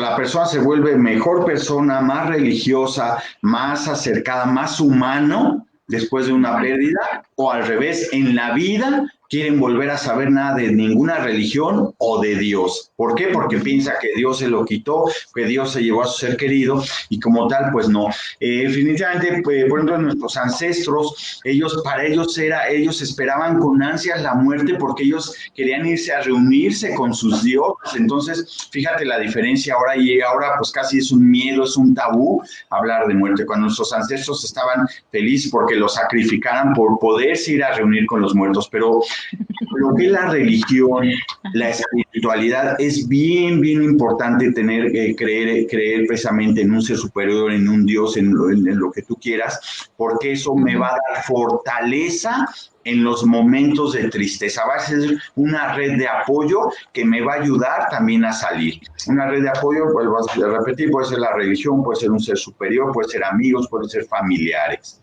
la persona se vuelve mejor persona, más religiosa, más acercada, más humano después de una pérdida, o al revés, en la vida quieren volver a saber nada de ninguna religión o de Dios. ¿Por qué? Porque piensa que Dios se lo quitó, que Dios se llevó a su ser querido y como tal, pues no. Definitivamente, por ejemplo, nuestros ancestros, para ellos ellos esperaban con ansias la muerte porque ellos querían irse a reunirse con sus dioses. Entonces, fíjate la diferencia ahora y ahora pues casi es un miedo, es un tabú hablar de muerte. Cuando nuestros ancestros estaban felices porque los sacrificaran por poderse ir a reunir con los muertos, pero lo que es la religión, la espiritualidad, es bien, bien importante creer precisamente en un ser superior, en un Dios, en lo que tú quieras, porque eso me va a dar fortaleza en los momentos de tristeza. Va a ser una red de apoyo que me va a ayudar también a salir. Una red de apoyo, vuelvo a repetir, puede ser la religión, puede ser un ser superior, puede ser amigos, puede ser familiares.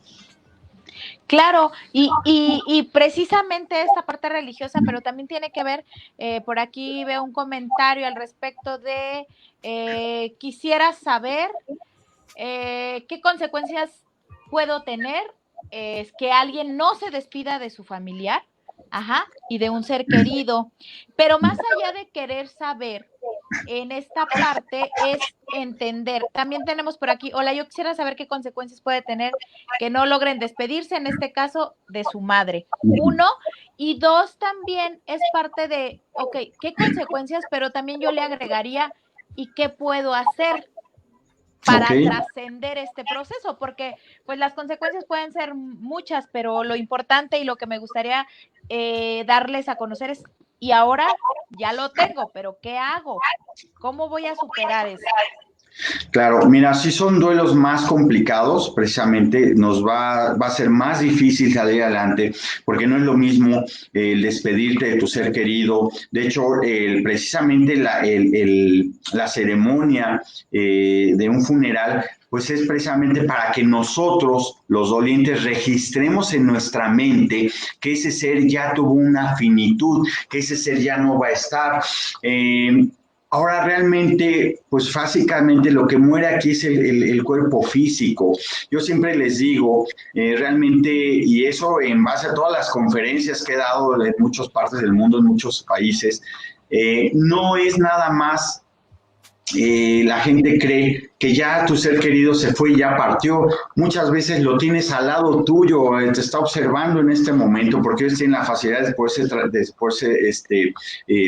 Claro, y precisamente esta parte religiosa, pero también tiene que ver, por aquí veo un comentario al respecto de, quisiera saber qué consecuencias puedo tener que alguien no se despida de su familiar, y de un ser querido, pero más allá de querer saber, en esta parte es entender. También tenemos por aquí, hola, yo quisiera saber qué consecuencias puede tener que no logren despedirse, en este caso, de su madre. Uno, y dos, también es parte de, ok, ¿qué consecuencias? Pero también yo le agregaría, ¿y qué puedo hacer para trascender este proceso? Porque pues las consecuencias pueden ser muchas, pero lo importante y lo que me gustaría darles a conocer es, y ahora ya lo tengo, pero ¿qué hago? ¿Cómo voy a superar eso? Claro, mira, si son duelos más complicados, precisamente nos va a ser más difícil salir adelante, porque no es lo mismo el despedirte de tu ser querido. De hecho, precisamente la ceremonia de un funeral, pues es precisamente para que nosotros, los dolientes, registremos en nuestra mente que ese ser ya tuvo una finitud, que ese ser ya no va a estar. Ahora realmente, pues básicamente lo que muere aquí es el cuerpo físico. Yo siempre les digo, realmente, y eso en base a todas las conferencias que he dado en muchas partes del mundo, en muchos países, no es nada más la gente cree que ya tu ser querido se fue y ya partió. Muchas veces lo tienes al lado tuyo, te está observando en este momento, porque ellos tienen la facilidad de poderse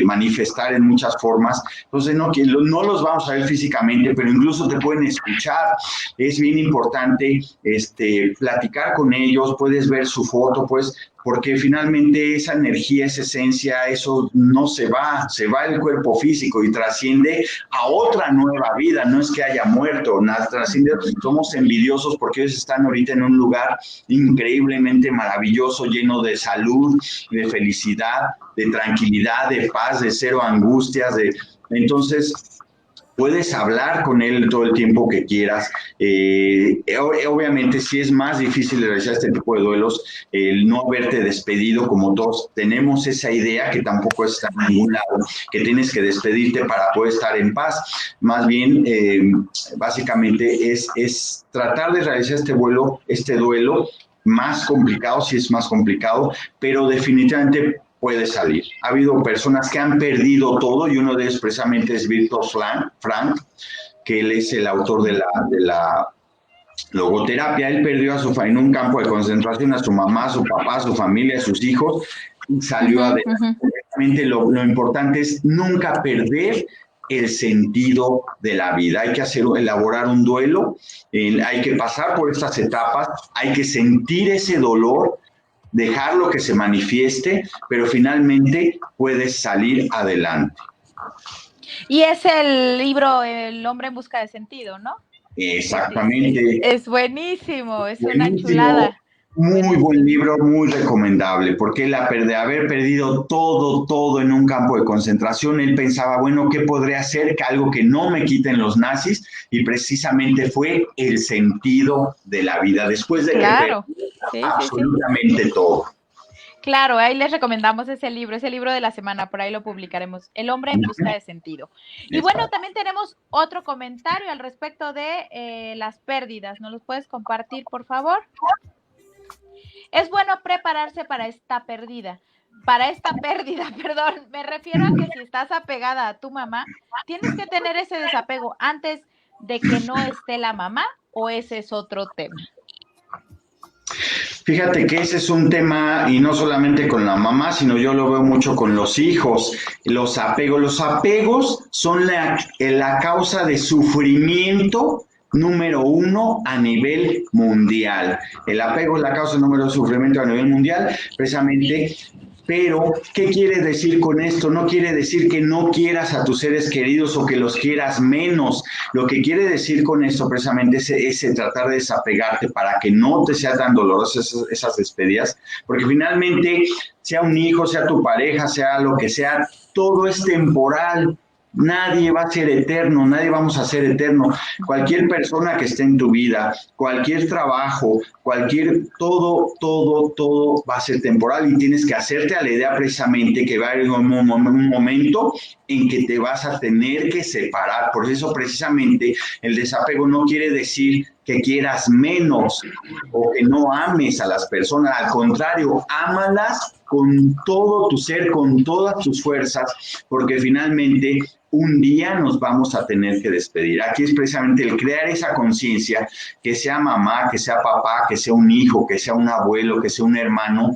manifestar en muchas formas. Entonces, no los vamos a ver físicamente, pero incluso te pueden escuchar. Es bien importante platicar con ellos, puedes ver su foto, porque finalmente esa energía, esa esencia, eso no se va el cuerpo físico y trasciende a otra nueva vida. No es que haya muerto, nada trasciende. Somos envidiosos porque ellos están ahorita en un lugar increíblemente maravilloso, lleno de salud, de felicidad, de tranquilidad, de paz, de cero angustias. Entonces, puedes hablar con él todo el tiempo que quieras. Obviamente sí es más difícil realizar este tipo de duelos, el no haberte despedido, como todos tenemos esa idea que tampoco está en ningún lado, que tienes que despedirte para poder estar en paz. Más bien, básicamente es tratar de realizar este duelo más complicado, sí es más complicado, pero definitivamente puede salir. Ha habido personas que han perdido todo y uno de ellos precisamente es Víctor Frank, que él es el autor de la logoterapia. Él perdió en un campo de concentración a su mamá, a su papá, a su familia, a sus hijos, y salió adelante. Lo importante es nunca perder el sentido de la vida. Hay que elaborar un duelo, hay que pasar por estas etapas, hay que sentir ese dolor, dejarlo que se manifieste, pero finalmente puedes salir adelante. Y es el libro El hombre en busca de sentido, ¿no? Exactamente. Es buenísimo, es una chulada. Muy buen libro, muy recomendable, porque él, de haber perdido todo en un campo de concentración, él pensaba, bueno, ¿qué podré hacer? Que algo que no me quiten los nazis, y precisamente fue el sentido de la vida, después de que perdió absolutamente todo. Claro, ahí les recomendamos ese libro de la semana, por ahí lo publicaremos, El hombre en busca de sentido. Y bueno, también tenemos otro comentario al respecto de las pérdidas. ¿Nos los puedes compartir, por favor? Es bueno prepararse para esta pérdida, para esta pérdida, perdón, me refiero a que si estás apegada a tu mamá, tienes que tener ese desapego antes de que no esté la mamá, o ese es otro tema. Fíjate que ese es un tema, y no solamente con la mamá, sino yo lo veo mucho con los hijos, los apegos. Los apegos son la causa de sufrimiento número uno a nivel mundial. El apego es la causa número de sufrimiento a nivel mundial, precisamente. Pero, ¿qué quiere decir con esto? No quiere decir que no quieras a tus seres queridos o que los quieras menos. Lo que quiere decir con esto precisamente es tratar de desapegarte para que no te sea tan dolorosas esas despedidas, porque finalmente, sea un hijo, sea tu pareja, sea lo que sea, todo es temporal. Nadie va a ser eterno, nadie vamos a ser eterno. Cualquier persona que esté en tu vida, cualquier trabajo, todo va a ser temporal y tienes que hacerte a la idea precisamente que va a haber un momento en que te vas a tener que separar. Por eso precisamente el desapego no quiere decir que quieras menos o que no ames a las personas. Al contrario, ámalas con todo tu ser, con todas tus fuerzas, porque finalmente un día nos vamos a tener que despedir. Aquí es precisamente el crear esa conciencia, que sea mamá, que sea papá, que sea un hijo, que sea un abuelo, que sea un hermano,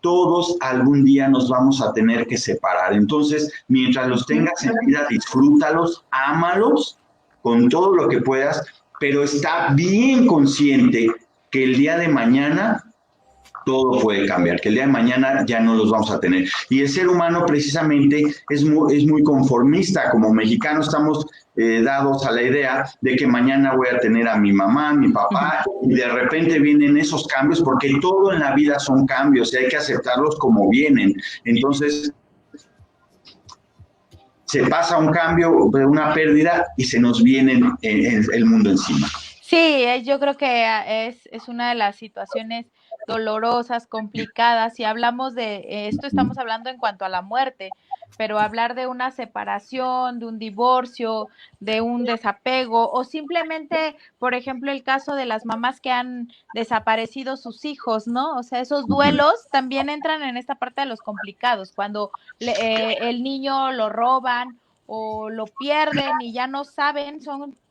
todos algún día nos vamos a tener que separar. Entonces, mientras los tengas en vida, disfrútalos, ámalos con todo lo que puedas, pero está bien consciente que el día de mañana todo puede cambiar, que el día de mañana ya no los vamos a tener. Y el ser humano precisamente es muy conformista. Como mexicanos estamos dados a la idea de que mañana voy a tener a mi mamá, a mi papá, y de repente vienen esos cambios, porque todo en la vida son cambios y hay que aceptarlos como vienen. Entonces, se pasa un cambio, una pérdida, y se nos viene el mundo encima. Sí, yo creo que es una de las situaciones dolorosas, complicadas. Si hablamos de esto, estamos hablando en cuanto a la muerte, pero hablar de una separación, de un divorcio, de un desapego, o simplemente, por ejemplo, el caso de las mamás que han desaparecido sus hijos, ¿no? O sea, esos duelos también entran en esta parte de los complicados, cuando el niño lo roban o lo pierden y ya no saben,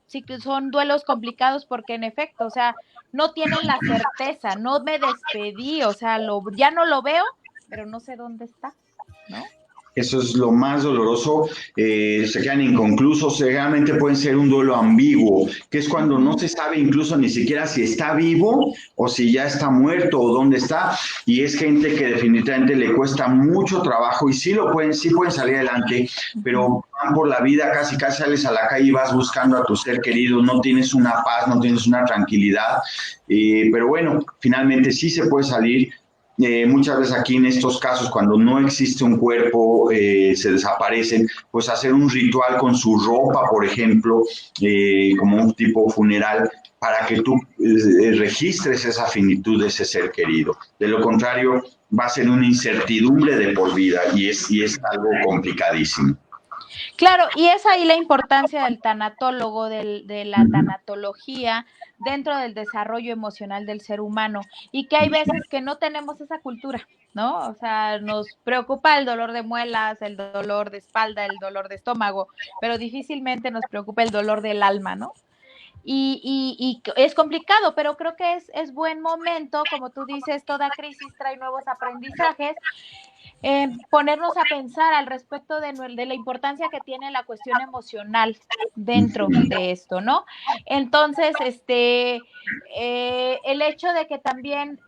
sí que son duelos complicados porque en efecto, o sea, no tienen la certeza, no me despedí, o sea, ya no lo veo, pero no sé dónde está, ¿no? Eso es lo más doloroso, se quedan inconclusos, realmente pueden ser un duelo ambiguo, que es cuando no se sabe incluso ni siquiera si está vivo o si ya está muerto o dónde está, y es gente que definitivamente le cuesta mucho trabajo y sí pueden salir adelante, pero van por la vida, casi sales a la calle y vas buscando a tu ser querido, no tienes una paz, no tienes una tranquilidad, pero bueno, finalmente sí se puede salir. Muchas veces aquí en estos casos, cuando no existe un cuerpo, se desaparecen, pues hacer un ritual con su ropa, por ejemplo, como un tipo funeral, para que tú registres esa finitud de ese ser querido. De lo contrario, va a ser una incertidumbre de por vida y es algo complicadísimo. Claro, y es ahí la importancia del tanatólogo, de la tanatología dentro del desarrollo emocional del ser humano, y que hay veces que no tenemos esa cultura, ¿no? O sea, nos preocupa el dolor de muelas, el dolor de espalda, el dolor de estómago, pero difícilmente nos preocupa el dolor del alma, ¿no? Y es complicado, pero creo que es buen momento, como tú dices, toda crisis trae nuevos aprendizajes, ponernos a pensar al respecto de la importancia que tiene la cuestión emocional dentro de esto, ¿no? Entonces, el hecho de que también,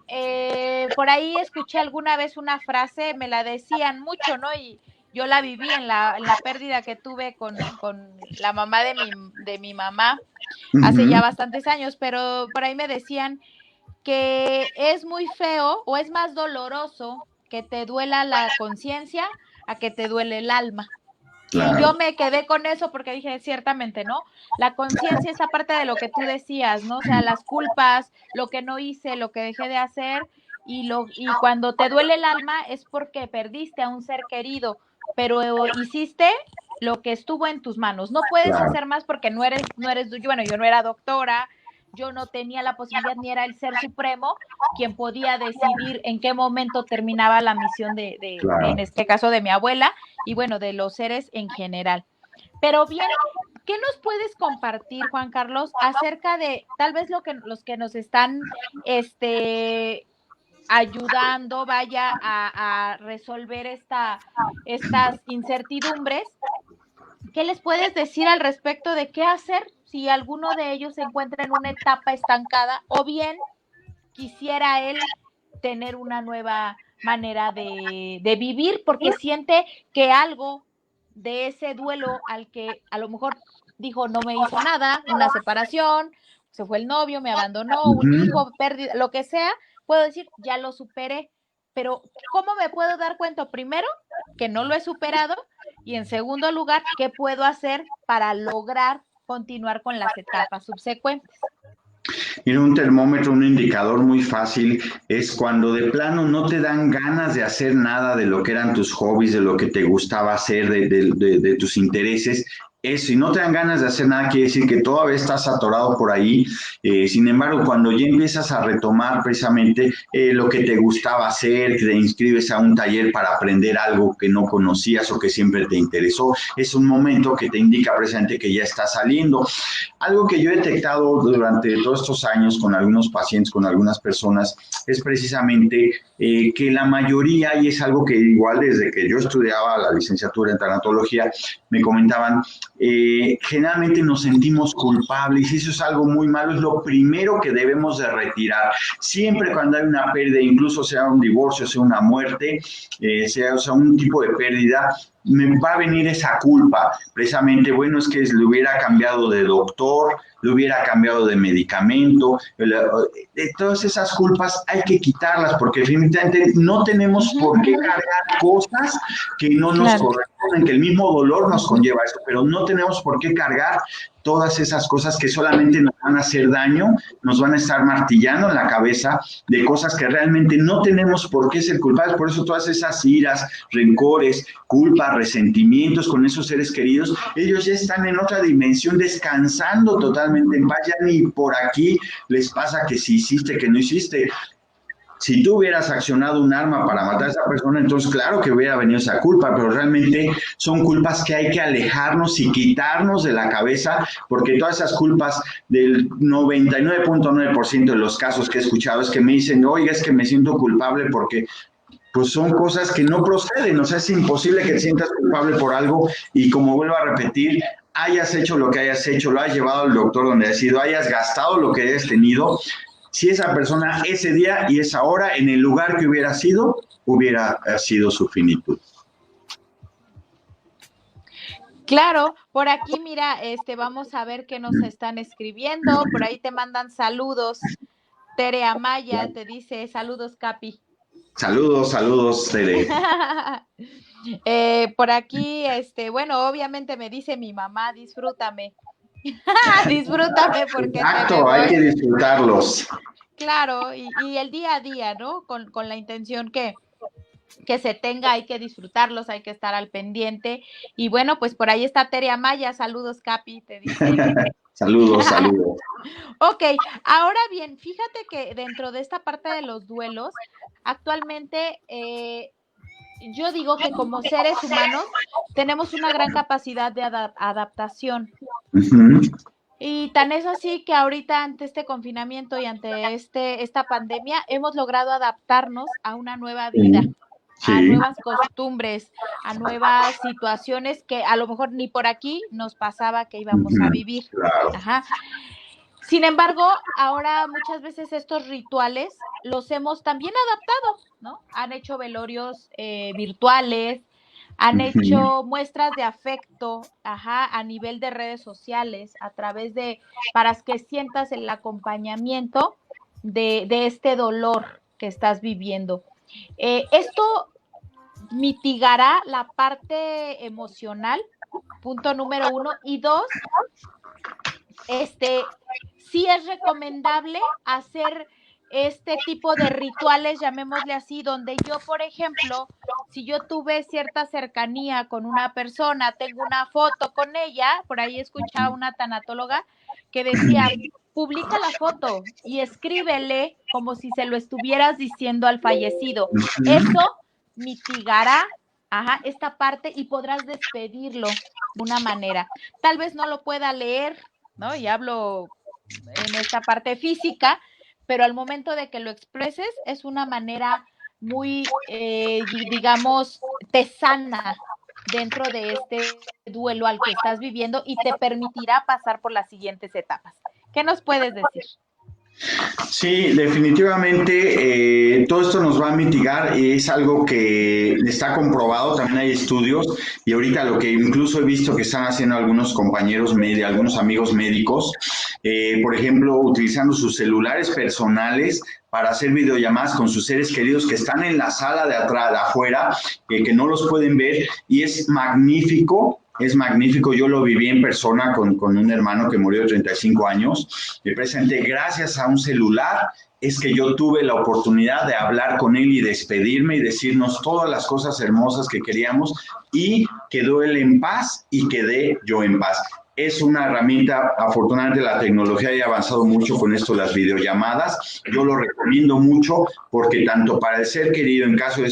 por ahí escuché alguna vez una frase, me la decían mucho, ¿no? Y yo la viví en la pérdida que tuve con la mamá de mi mamá hace ya bastantes años, pero por ahí me decían que es muy feo o es más doloroso que te duela la conciencia a que te duele el alma. Claro. Y yo me quedé con eso porque dije, ciertamente, ¿no? La conciencia es parte de lo que tú decías, ¿no? O sea, las culpas, lo que no hice, lo que dejé de hacer, y cuando te duele el alma es porque perdiste a un ser querido, pero hiciste lo que estuvo en tus manos. No puedes Claro. hacer más porque no eres, bueno, yo no era doctora, yo no tenía la posibilidad, ni era el ser supremo quien podía decidir en qué momento terminaba la misión en claro. este caso de mi abuela, y bueno, de los seres en general. Pero bien, ¿qué nos puedes compartir, Juan Carlos, acerca de tal vez los que nos están ayudando, vaya, a resolver estas incertidumbres? ¿Qué les puedes decir al respecto de qué hacer si alguno de ellos se encuentra en una etapa estancada o bien quisiera él tener una nueva manera de vivir porque siente que algo de ese duelo al que a lo mejor dijo no me hizo nada, una separación, se fue el novio, me abandonó, un Ujú. hijo, pérdida, lo que sea, puedo decir, ya lo superé, pero ¿cómo me puedo dar cuenta? Primero, que no lo he superado y en segundo lugar, ¿qué puedo hacer para lograr continuar con las etapas subsecuentes? Mira, un termómetro, un indicador muy fácil es cuando de plano no te dan ganas de hacer nada de lo que eran tus hobbies, de lo que te gustaba hacer, de tus intereses. Eso, y no te dan ganas de hacer nada, quiere decir que todavía estás atorado por ahí. Sin embargo, cuando ya empiezas a retomar precisamente lo que te gustaba hacer, que te inscribes a un taller para aprender algo que no conocías o que siempre te interesó, es un momento que te indica precisamente que ya está saliendo. Algo que yo he detectado durante todos estos años con algunos pacientes, con algunas personas, es precisamente que la mayoría, y es algo que igual desde que yo estudiaba la licenciatura en tanatología, me comentaban, generalmente nos sentimos culpables y eso es algo muy malo, es lo primero que debemos de retirar. Siempre cuando hay una pérdida, incluso sea un divorcio, sea una muerte, sea un tipo de pérdida, me va a venir esa culpa, precisamente, bueno, es que le hubiera cambiado de doctor, le hubiera cambiado de medicamento, todas esas culpas hay que quitarlas porque definitivamente no tenemos por qué cargar cosas que no nos Claro. corresponden, que el mismo dolor nos conlleva eso, pero no tenemos por qué cargar todas esas cosas que solamente nos van a hacer daño, nos van a estar martillando en la cabeza de cosas que realmente no tenemos por qué ser culpables. Por eso todas esas iras, rencores, culpas, resentimientos con esos seres queridos, ellos ya están en otra dimensión descansando totalmente en paz, ya ni por aquí les pasa que si hiciste, que no hiciste. Si tú hubieras accionado un arma para matar a esa persona, entonces claro que hubiera venido esa culpa, pero realmente son culpas que hay que alejarnos y quitarnos de la cabeza, porque todas esas culpas del 99.9% de los casos que he escuchado es que me dicen, oiga, es que me siento culpable porque pues son cosas que no proceden, o sea, es imposible que te sientas culpable por algo y como vuelvo a repetir, hayas hecho lo que hayas hecho, lo hayas llevado al doctor donde hayas ido, hayas gastado lo que hayas tenido, si esa persona ese día y esa hora en el lugar que hubiera sido su finitud. Claro, por aquí mira, vamos a ver qué nos están escribiendo, por ahí te mandan saludos. Tere Amaya te dice, saludos, Capi. Saludos, saludos, Tere. Por aquí, bueno, obviamente me dice mi mamá, disfrútame. Disfrútame porque se me Exacto, hay que voy. disfrutarlos. Claro, y el día a día, ¿no? Con la intención que se tenga, hay que disfrutarlos, hay que estar al pendiente. Y bueno, pues por ahí está Tere Amaya, saludos, Capi, te dice. Saludos, saludos. Ok, ahora bien, fíjate que dentro de esta parte de los duelos, actualmente yo digo que como seres humanos tenemos una gran capacidad de adaptación. Uh-huh. Y tan es así que ahorita ante este confinamiento y ante esta pandemia hemos logrado adaptarnos a una nueva vida, a Sí. nuevas costumbres, a nuevas situaciones que a lo mejor ni por aquí nos pasaba que íbamos a Uh-huh. vivir. Claro. Ajá. Sin embargo, ahora muchas veces estos rituales los hemos también adaptado, ¿no? Han hecho velorios virtuales, han Uh-huh. hecho muestras de afecto, ajá, a nivel de redes sociales, a través para que sientas el acompañamiento de este dolor que estás viviendo. Esto mitigará la parte emocional, punto número uno, y dos, sí es recomendable hacer este tipo de rituales, llamémosle así, donde yo, por ejemplo, si yo tuve cierta cercanía con una persona, tengo una foto con ella, por ahí escuchaba una tanatóloga que decía, publica la foto y escríbele como si se lo estuvieras diciendo al fallecido. Eso mitigará esta parte y podrás despedirlo de una manera. Tal vez no lo pueda leer, ¿no? Y hablo en esta parte física, pero al momento de que lo expreses es una manera muy, digamos, te sana dentro de este duelo al que estás viviendo y te permitirá pasar por las siguientes etapas. ¿Qué nos puedes decir? Sí, definitivamente todo esto nos va a mitigar y es algo que está comprobado, también hay estudios y ahorita lo que incluso he visto que están haciendo algunos compañeros, algunos amigos médicos, por ejemplo, utilizando sus celulares personales para hacer videollamadas con sus seres queridos que están en la sala de atrás, de afuera, que no los pueden ver y es magnífico. Es magnífico, yo lo viví en persona con un hermano que murió de 35 años. Me presenté gracias a un celular, es que yo tuve la oportunidad de hablar con él y despedirme y decirnos todas las cosas hermosas que queríamos y quedó él en paz y quedé yo en paz. Es una herramienta, afortunadamente la tecnología ha avanzado mucho con esto de las videollamadas. Yo lo recomiendo mucho porque tanto para el ser querido en caso de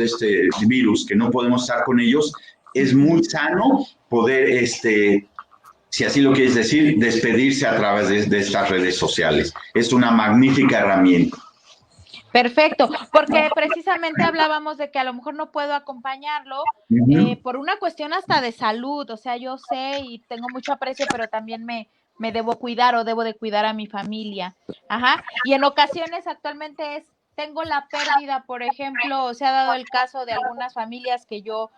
este virus que no podemos estar con ellos, es muy sano poder, si así lo quieres decir, despedirse a través de estas redes sociales. Es una magnífica herramienta. Perfecto, porque precisamente hablábamos de que a lo mejor no puedo acompañarlo por una cuestión hasta de salud, o sea, yo sé y tengo mucho aprecio, pero también me debo cuidar o debo de cuidar a mi familia. Y en ocasiones actualmente tengo la pérdida, por ejemplo, se ha dado el caso de algunas familias que yo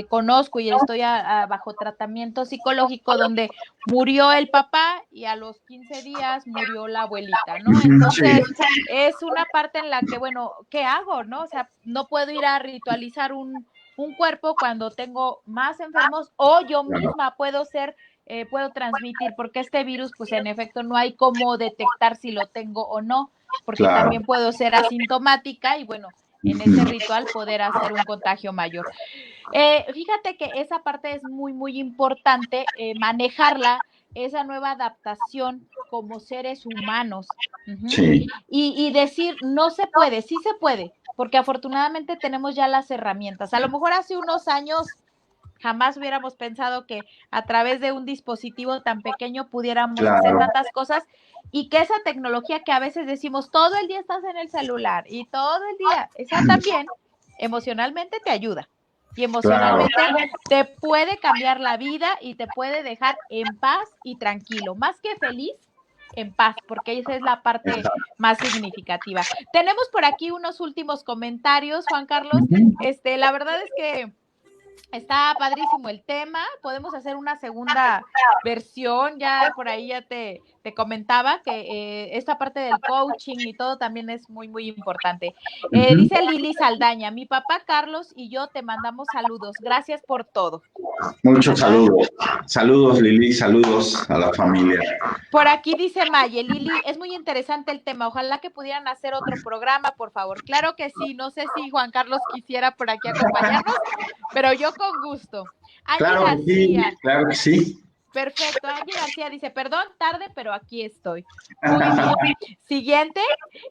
conozco y estoy bajo tratamiento psicológico donde murió el papá y a los 15 días murió la abuelita, ¿no? Entonces, es una parte en la que, bueno, ¿qué hago, no? O sea, no puedo ir a ritualizar un cuerpo cuando tengo más enfermos o yo misma puedo transmitir, porque este virus, pues en efecto no hay cómo detectar si lo tengo o no, porque también puedo ser asintomática y bueno, en ese ritual poder hacer un contagio mayor. Fíjate que esa parte es muy, muy importante, manejarla, esa nueva adaptación como seres humanos. Sí. Y decir, no se puede, sí se puede, porque afortunadamente tenemos ya las herramientas. A lo mejor hace unos años jamás hubiéramos pensado que a través de un dispositivo tan pequeño pudiéramos hacer tantas cosas y que esa tecnología que a veces decimos todo el día estás en el celular y todo el día, esa también emocionalmente te ayuda y emocionalmente te puede cambiar la vida y te puede dejar en paz y tranquilo, más que feliz, en paz, porque esa es la parte más significativa. Tenemos por aquí unos últimos comentarios, Juan Carlos. La verdad es que está padrísimo el tema, podemos hacer una segunda versión, ya por ahí ya te comentaba que esta parte del coaching y todo también es muy, muy importante. Dice Lili Saldaña, mi papá Carlos y yo te mandamos saludos, gracias por todo. Muchos saludos, saludos Lili, saludos a la familia. Por aquí dice Maye, Lili, es muy interesante el tema, ojalá que pudieran hacer otro programa, por favor. Claro que sí, no sé si Juan Carlos quisiera por aquí acompañarnos, pero yo con gusto. Angie García. Sí, claro que sí. Perfecto, Angie García dice, perdón, tarde, pero aquí estoy. Muy bien. Siguiente,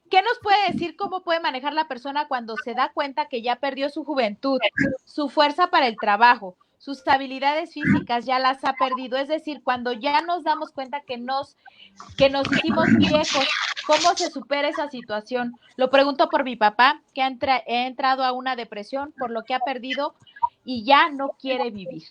¿qué nos puede decir cómo puede manejar la persona cuando se da cuenta que ya perdió su juventud, su fuerza para el trabajo, sus habilidades físicas ya las ha perdido? Es decir, cuando ya nos damos cuenta que nos hicimos viejos, ¿cómo se supera esa situación? Lo pregunto por mi papá, que ha entrado a una depresión por lo que ha perdido y ya no quiere vivir.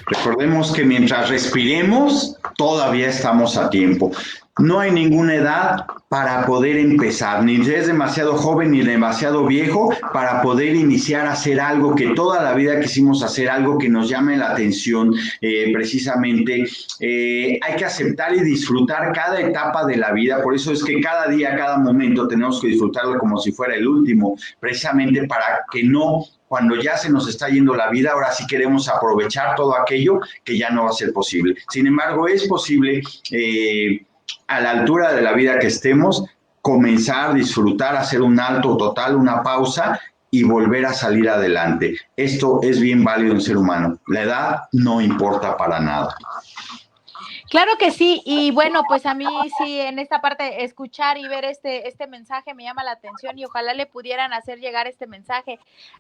Recordemos que mientras respiremos, todavía estamos a tiempo. No hay ninguna edad para poder empezar, ni es demasiado joven ni demasiado viejo para poder iniciar a hacer algo que toda la vida quisimos hacer, algo que nos llame la atención. Precisamente hay que aceptar y disfrutar cada etapa de la vida, por eso es que cada día, cada momento tenemos que disfrutarlo como si fuera el último, precisamente para que no, cuando ya se nos está yendo la vida, ahora sí queremos aprovechar todo aquello que ya no va a ser posible. Sin embargo, es posible a la altura de la vida que estemos, comenzar, disfrutar, hacer un alto total, una pausa y volver a salir adelante. Esto es bien válido en el ser humano. La edad no importa para nada. Claro que sí, y bueno, pues a mí sí, en esta parte, escuchar y ver este mensaje me llama la atención y ojalá le pudieran hacer llegar este mensaje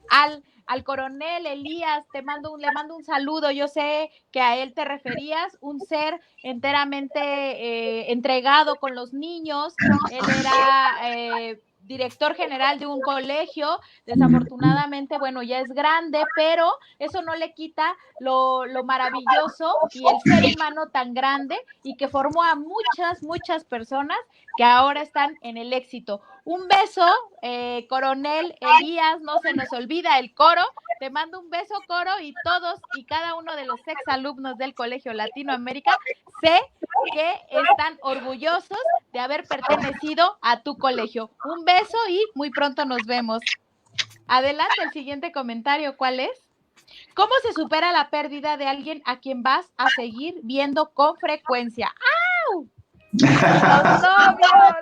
al coronel Elías. Le mando un saludo. Yo sé que a él te referías, un ser enteramente entregado con los niños. Él era director general de un colegio. Desafortunadamente, bueno, ya es grande, pero eso no le quita lo maravilloso y el ser humano tan grande y que formó a muchas personas que ahora están en el éxito. Un beso, coronel Elías, no se nos olvida el coro. Te mando un beso, coro, y todos y cada uno de los exalumnos del Colegio Latinoamérica, sé que están orgullosos de haber pertenecido a tu colegio. Un beso y muy pronto nos vemos. Adelante, el siguiente comentario, ¿cuál es? ¿Cómo se supera la pérdida de alguien a quien vas a seguir viendo con frecuencia? ¡Au! ¡Los novios!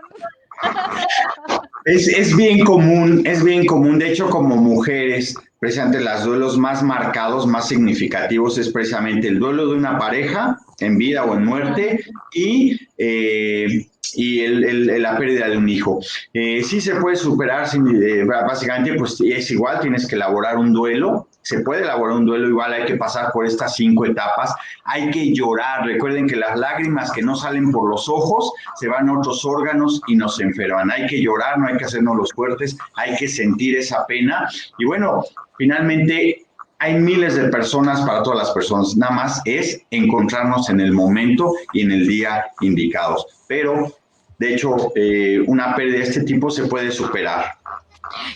Es bien común, de hecho como mujeres, precisamente los duelos más marcados, más significativos es precisamente el duelo de una pareja en vida o en muerte y la pérdida de un hijo. Sí se puede superar, básicamente pues es igual, tienes que elaborar un duelo, se puede elaborar un duelo, igual hay que pasar por estas 5 etapas, hay que llorar, recuerden que las lágrimas que no salen por los ojos se van a otros órganos y nos enferman, hay que llorar, no hay que hacernos los fuertes, hay que sentir esa pena y bueno, finalmente hay miles de personas para todas las personas, nada más es encontrarnos en el momento y en el día indicados, pero de hecho una pérdida de este tipo se puede superar.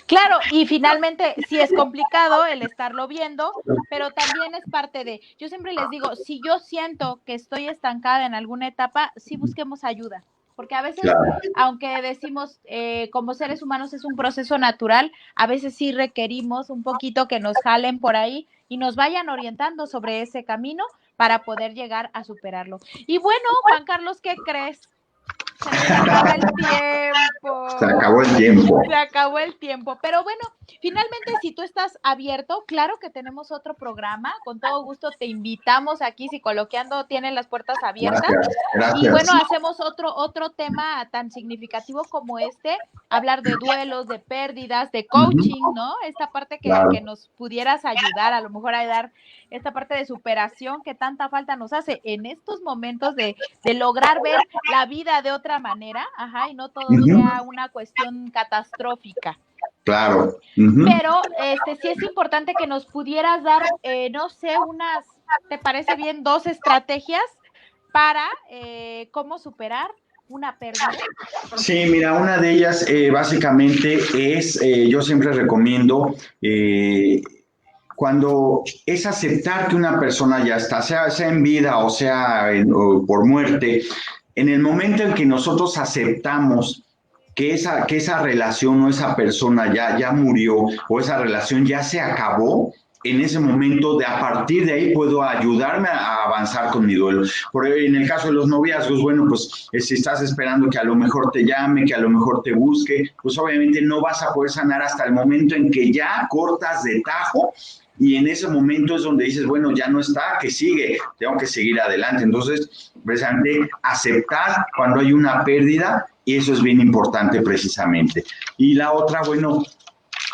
Claro, y finalmente sí es complicado el estarlo viendo, pero también es parte de, yo siempre les digo, si yo siento que estoy estancada en alguna etapa, sí busquemos ayuda, porque a veces, Claro. aunque decimos como seres humanos es un proceso natural, a veces sí requerimos un poquito que nos jalen por ahí y nos vayan orientando sobre ese camino para poder llegar a superarlo. Y bueno, Juan Carlos, ¿qué crees? Se nos acaba el Se tiempo. acabó el tiempo. Se acabó el tiempo. Pero bueno, finalmente, si tú estás abierto, claro que tenemos otro programa. Con todo gusto te invitamos aquí. Psicoloqueando tiene las puertas abiertas. Gracias, Y bueno, gracias. hacemos otro tema tan significativo como este. Hablar de duelos, de pérdidas, de coaching, ¿no? Esta parte que Claro. nos pudieras ayudar, a lo mejor a dar esta parte de superación que tanta falta nos hace en estos momentos de lograr ver la vida de otra manera, ajá, y no todo sea una cuestión catastrófica. Claro. Pero sí es importante que nos pudieras dar, no sé, ¿te parece bien? 2 estrategias para cómo superar una pérdida. Sí, mira, una de ellas básicamente es, yo siempre recomiendo, cuando es aceptar que una persona ya está, sea en vida o por muerte, en el momento en que nosotros aceptamos que esa relación o esa persona ya murió o esa relación ya se acabó, en ese momento, a partir de ahí, puedo ayudarme a avanzar con mi duelo. En el caso de los noviazgos, bueno, pues si estás esperando que a lo mejor te llame, que a lo mejor te busque, pues obviamente no vas a poder sanar hasta el momento en que ya cortas de tajo y en ese momento es donde dices, bueno, ya no está, que sigue, tengo que seguir adelante. Entonces, precisamente, aceptar cuando hay una pérdida, y eso es bien importante precisamente. Y la otra, bueno,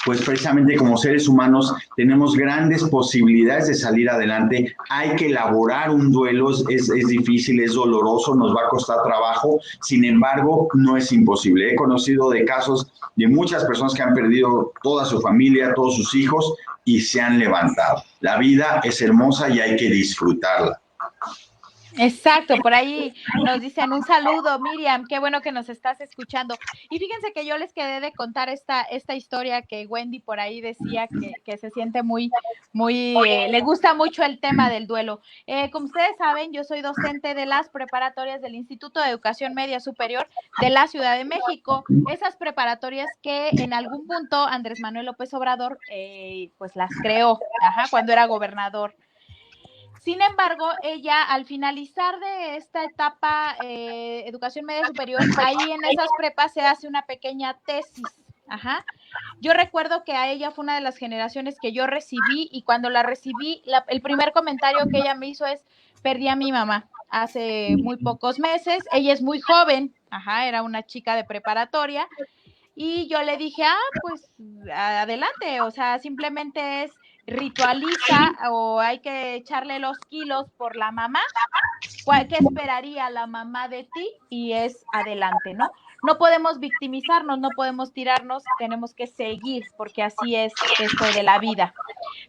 pues precisamente como seres humanos tenemos grandes posibilidades de salir adelante. Hay que elaborar un duelo, es difícil, es doloroso, nos va a costar trabajo, sin embargo, no es imposible. He conocido de casos de muchas personas que han perdido toda su familia, todos sus hijos y se han levantado. La vida es hermosa y hay que disfrutarla. Exacto, por ahí nos dicen un saludo, Miriam, qué bueno que nos estás escuchando. Y fíjense que yo les quedé de contar esta historia que Wendy por ahí decía que se siente le gusta mucho el tema del duelo. Como ustedes saben, yo soy docente de las preparatorias del Instituto de Educación Media Superior de la Ciudad de México. Esas preparatorias que en algún punto Andrés Manuel López Obrador pues las creó, cuando era gobernador. Sin embargo, ella al finalizar de esta etapa educación media superior, ahí en esas prepas se hace una pequeña tesis, Ajá. Yo recuerdo que a ella fue una de las generaciones que yo recibí, y cuando la recibí, el primer comentario que ella me hizo es: perdí a mi mamá hace muy pocos meses. Ella es muy joven, ajá, era una chica de preparatoria, y yo le dije, pues adelante, o sea, simplemente es ritualiza, o hay que echarle los kilos por la mamá. ¿Qué esperaría la mamá de ti? Y es adelante, ¿no? No podemos victimizarnos, no podemos tirarnos, tenemos que seguir, porque así es esto de la vida.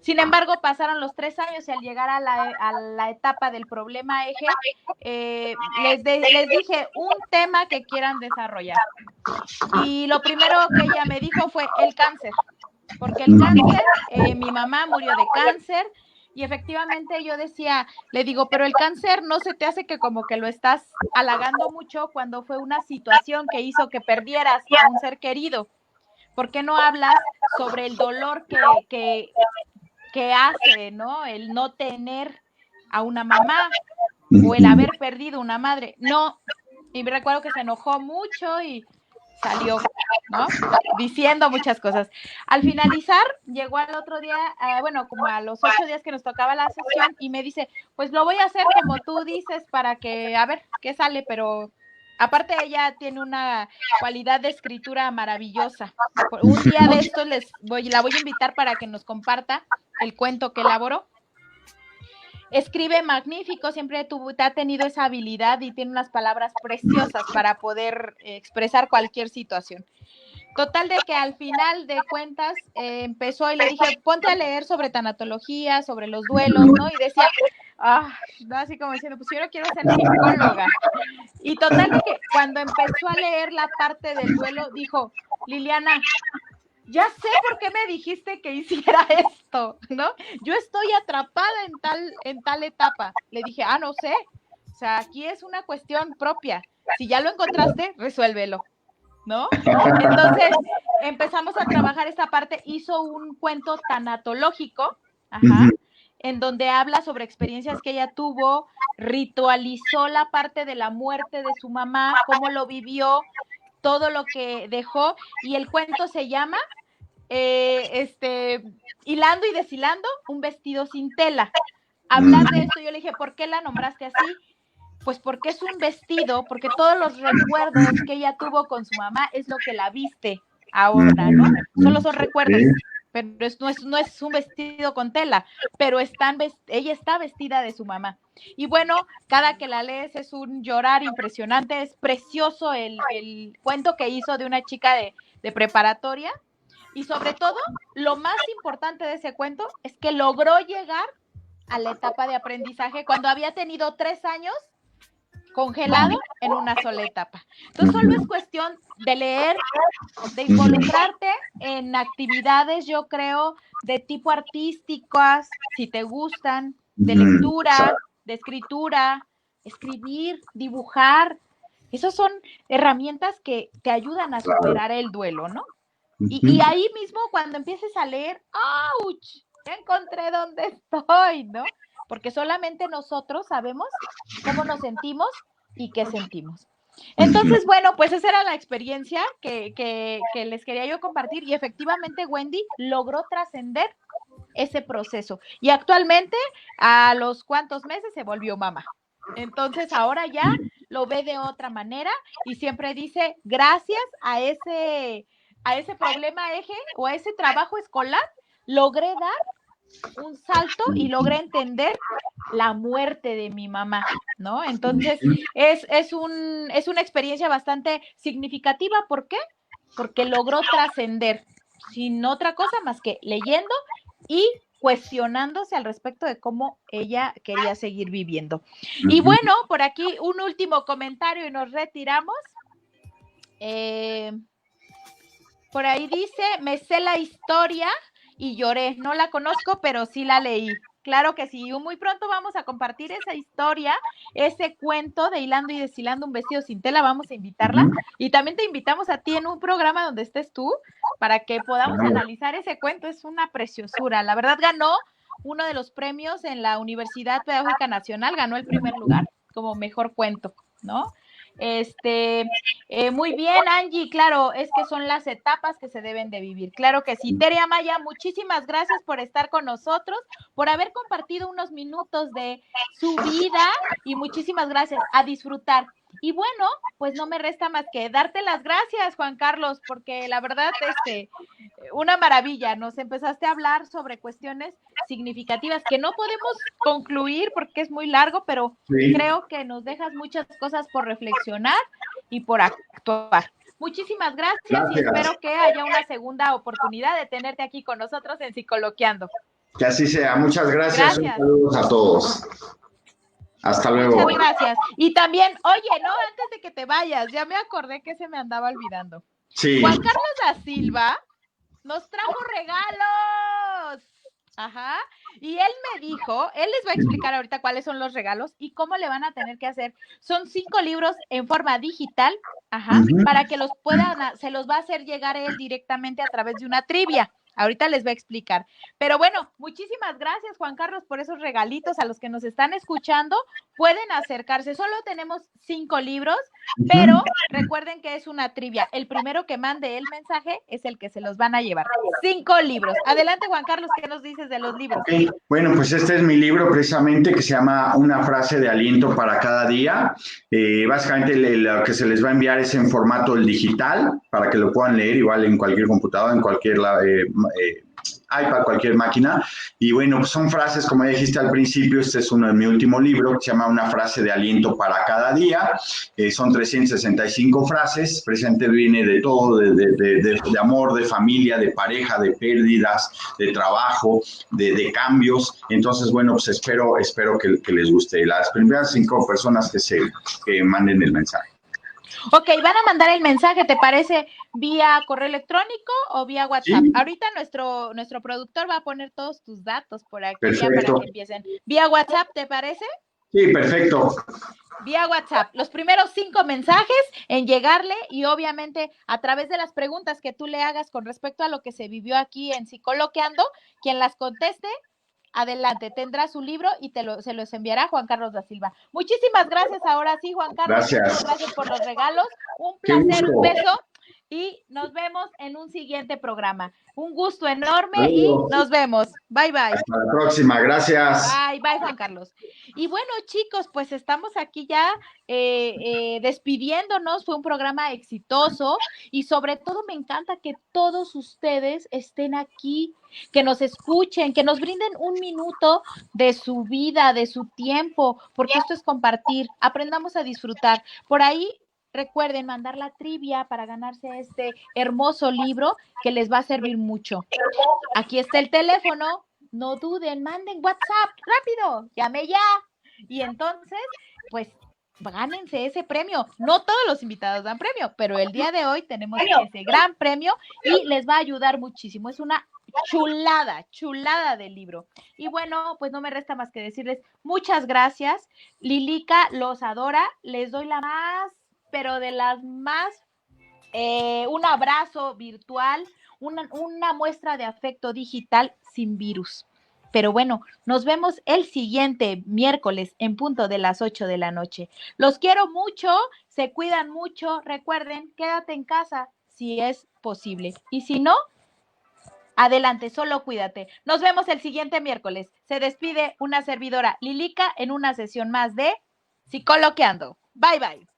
Sin embargo, pasaron los 3 años, y al llegar a la etapa del problema eje, les dije un tema que quieran desarrollar. Y lo primero que ella me dijo fue el cáncer, porque el cáncer, mi mamá murió de cáncer. Y efectivamente yo decía, le digo, pero el cáncer no se te hace que como que lo estás halagando mucho cuando fue una situación que hizo que perdieras a un ser querido. ¿Por qué no hablas sobre el dolor que hace, ¿no? El no tener a una mamá o el haber perdido una madre. No, y me recuerdo que se enojó mucho y salió, ¿no? Diciendo muchas cosas. Al finalizar, llegó al otro día, bueno, como a los 8 días que nos tocaba la sesión, y me dice, pues lo voy a hacer como tú dices para que, a ver, qué sale, pero aparte ella tiene una cualidad de escritura maravillosa. Un día de estos la voy a invitar para que nos comparta el cuento que elaboró. Escribe magnífico, siempre ha tenido esa habilidad y tiene unas palabras preciosas para poder expresar cualquier situación. Total de que al final de cuentas empezó, y le dije, ponte a leer sobre tanatología, sobre los duelos, ¿no? Y decía, así como diciendo, pues yo no quiero ser psicóloga. Y total de que cuando empezó a leer la parte del duelo, dijo, Liliana, ya sé por qué me dijiste que hiciera esto, ¿no? Yo estoy atrapada en tal etapa. Le dije, no sé, o sea, aquí es una cuestión propia. Si ya lo encontraste, resuélvelo, ¿no? Entonces empezamos a trabajar esta parte. Hizo un cuento tanatológico, en donde habla sobre experiencias que ella tuvo, ritualizó la parte de la muerte de su mamá, cómo lo vivió, todo lo que dejó, y el cuento se llama hilando y deshilando un vestido sin tela. Hablar de esto, yo le dije, ¿por qué la nombraste así? Pues porque es un vestido, porque todos los recuerdos que ella tuvo con su mamá es lo que la viste ahora, ¿no? Solo son recuerdos, pero no es un vestido con tela, pero ella está vestida de su mamá. Y bueno, cada que la lees es un llorar impresionante, es precioso el cuento que hizo de una chica de preparatoria. Y sobre todo, lo más importante de ese cuento es que logró llegar a la etapa de aprendizaje cuando había tenido 3 años congelado en una sola etapa. Entonces, solo es cuestión de leer, de involucrarte en actividades, yo creo, de tipo artísticas, si te gustan, de lectura, de escritura, escribir, dibujar. Esas son herramientas que te ayudan a superar el duelo, ¿no? Y ahí mismo, cuando empieces a leer, ¡auch! Ya encontré dónde estoy, ¿no? Porque solamente nosotros sabemos cómo nos sentimos y qué sentimos. Entonces, bueno, pues esa era la experiencia que les quería yo compartir, y efectivamente Wendy logró trascender ese proceso. Y actualmente, a los cuantos meses, se volvió mamá. Entonces, ahora ya lo ve de otra manera, y siempre dice, gracias a ese problema eje o a ese trabajo escolar, logré dar un salto y logré entender la muerte de mi mamá, ¿no? Entonces, es una experiencia bastante significativa. ¿Por qué? Porque logró trascender, sin otra cosa más que leyendo y cuestionándose al respecto de cómo ella quería seguir viviendo. Y bueno, por aquí un último comentario y nos retiramos. Por ahí dice, me sé la historia y lloré. No la conozco, pero sí la leí. Claro que sí. Muy pronto vamos a compartir esa historia, ese cuento de hilando y deshilando un vestido sin tela. Vamos a invitarla. Y también te invitamos a ti en un programa donde estés tú para que podamos analizar ese cuento. Es una preciosura. La verdad, ganó uno de los premios en la Universidad Pedagógica Nacional. Ganó el primer lugar como mejor cuento, ¿no? Muy bien, Angie, claro, es que son las etapas que se deben de vivir. Claro que sí. Tere Amaya, muchísimas gracias por estar con nosotros, por haber compartido unos minutos de su vida y muchísimas gracias. A disfrutar. Y bueno, pues no me resta más que darte las gracias, Juan Carlos, porque la verdad, una maravilla. Nos empezaste a hablar sobre cuestiones significativas que no podemos concluir porque es muy largo, pero sí, creo que nos dejas muchas cosas por reflexionar y por actuar. Muchísimas gracias y espero que haya una segunda oportunidad de tenerte aquí con nosotros en Psicoloqueando. Que así sea. Muchas gracias. Saludos a todos. Hasta luego. Muchas gracias. Y también, oye, no, antes de que te vayas, ya me acordé que se me andaba olvidando. Sí. Juan Carlos da Silva nos trajo regalos. Ajá. Y él me dijo, él les va a explicar ahorita cuáles son los regalos y cómo le van a tener que hacer. Son 5 libros en forma digital, ajá, para que los puedan, se los va a hacer llegar él directamente a través de una trivia. Ahorita les va a explicar. Pero bueno, muchísimas gracias, Juan Carlos, por esos regalitos. A los que nos están escuchando, pueden acercarse. Solo tenemos 5 libros, pero recuerden que es una trivia. El primero que mande el mensaje es el que se los van a llevar. 5 libros. Adelante, Juan Carlos, ¿qué nos dices de los libros? Okay. Bueno, pues este es mi libro precisamente que se llama Una frase de aliento para cada día. Básicamente lo que se les va a enviar es en formato digital para que lo puedan leer igual en cualquier computadora, en cualquier iPad, cualquier máquina. Y bueno, pues son frases, como ya dijiste al principio, este es uno de mi último libro, que se llama Una frase de aliento para cada día. Son 365 frases, presente viene de todo, de amor, de familia, de pareja, de pérdidas, de trabajo, de cambios. Entonces, bueno, pues espero que les guste. Las primeras 5 personas que manden el mensaje. Ok, van a mandar el mensaje, ¿te parece vía correo electrónico o vía WhatsApp? Sí. Ahorita nuestro productor va a poner todos tus datos por aquí ya para que empiecen. ¿Vía WhatsApp, te parece? Sí, perfecto. Vía WhatsApp. Los primeros 5 mensajes en llegarle y obviamente a través de las preguntas que tú le hagas con respecto a lo que se vivió aquí en Psicoloqueando, quien las conteste, adelante, tendrá su libro y se los enviará Juan Carlos da Silva. Muchísimas gracias ahora sí, Juan Carlos. Gracias. Gracias por los regalos. Un placer, un beso y nos vemos en un siguiente programa. Un gusto enorme y nos vemos. Bye, bye. Hasta la próxima, gracias. Bye, bye, Juan Carlos. Y bueno, chicos, pues estamos aquí ya despidiéndonos. Fue un programa exitoso y sobre todo me encanta que todos ustedes estén aquí, que nos escuchen, que nos brinden un minuto de su vida, de su tiempo, porque esto es compartir. Aprendamos a disfrutar. Por ahí, recuerden mandar la trivia para ganarse este hermoso libro que les va a servir mucho. Aquí está el teléfono. No duden, manden WhatsApp, rápido, llame ya. Y entonces, pues, gánense ese premio. No todos los invitados dan premio, pero el día de hoy tenemos ese gran premio y les va a ayudar muchísimo. Es una chulada del libro. Y bueno, pues no me resta más que decirles muchas gracias. Lilica los adora, les doy la más, pero de las más, un abrazo virtual, una muestra de afecto digital sin virus. Pero bueno, nos vemos el siguiente miércoles en punto de las 8 de la noche. Los quiero mucho, se cuidan mucho. Recuerden, quédate en casa si es posible. Y si no, adelante, solo cuídate. Nos vemos el siguiente miércoles. Se despide una servidora, Lilica, en una sesión más de Psicoloqueando. Bye, bye.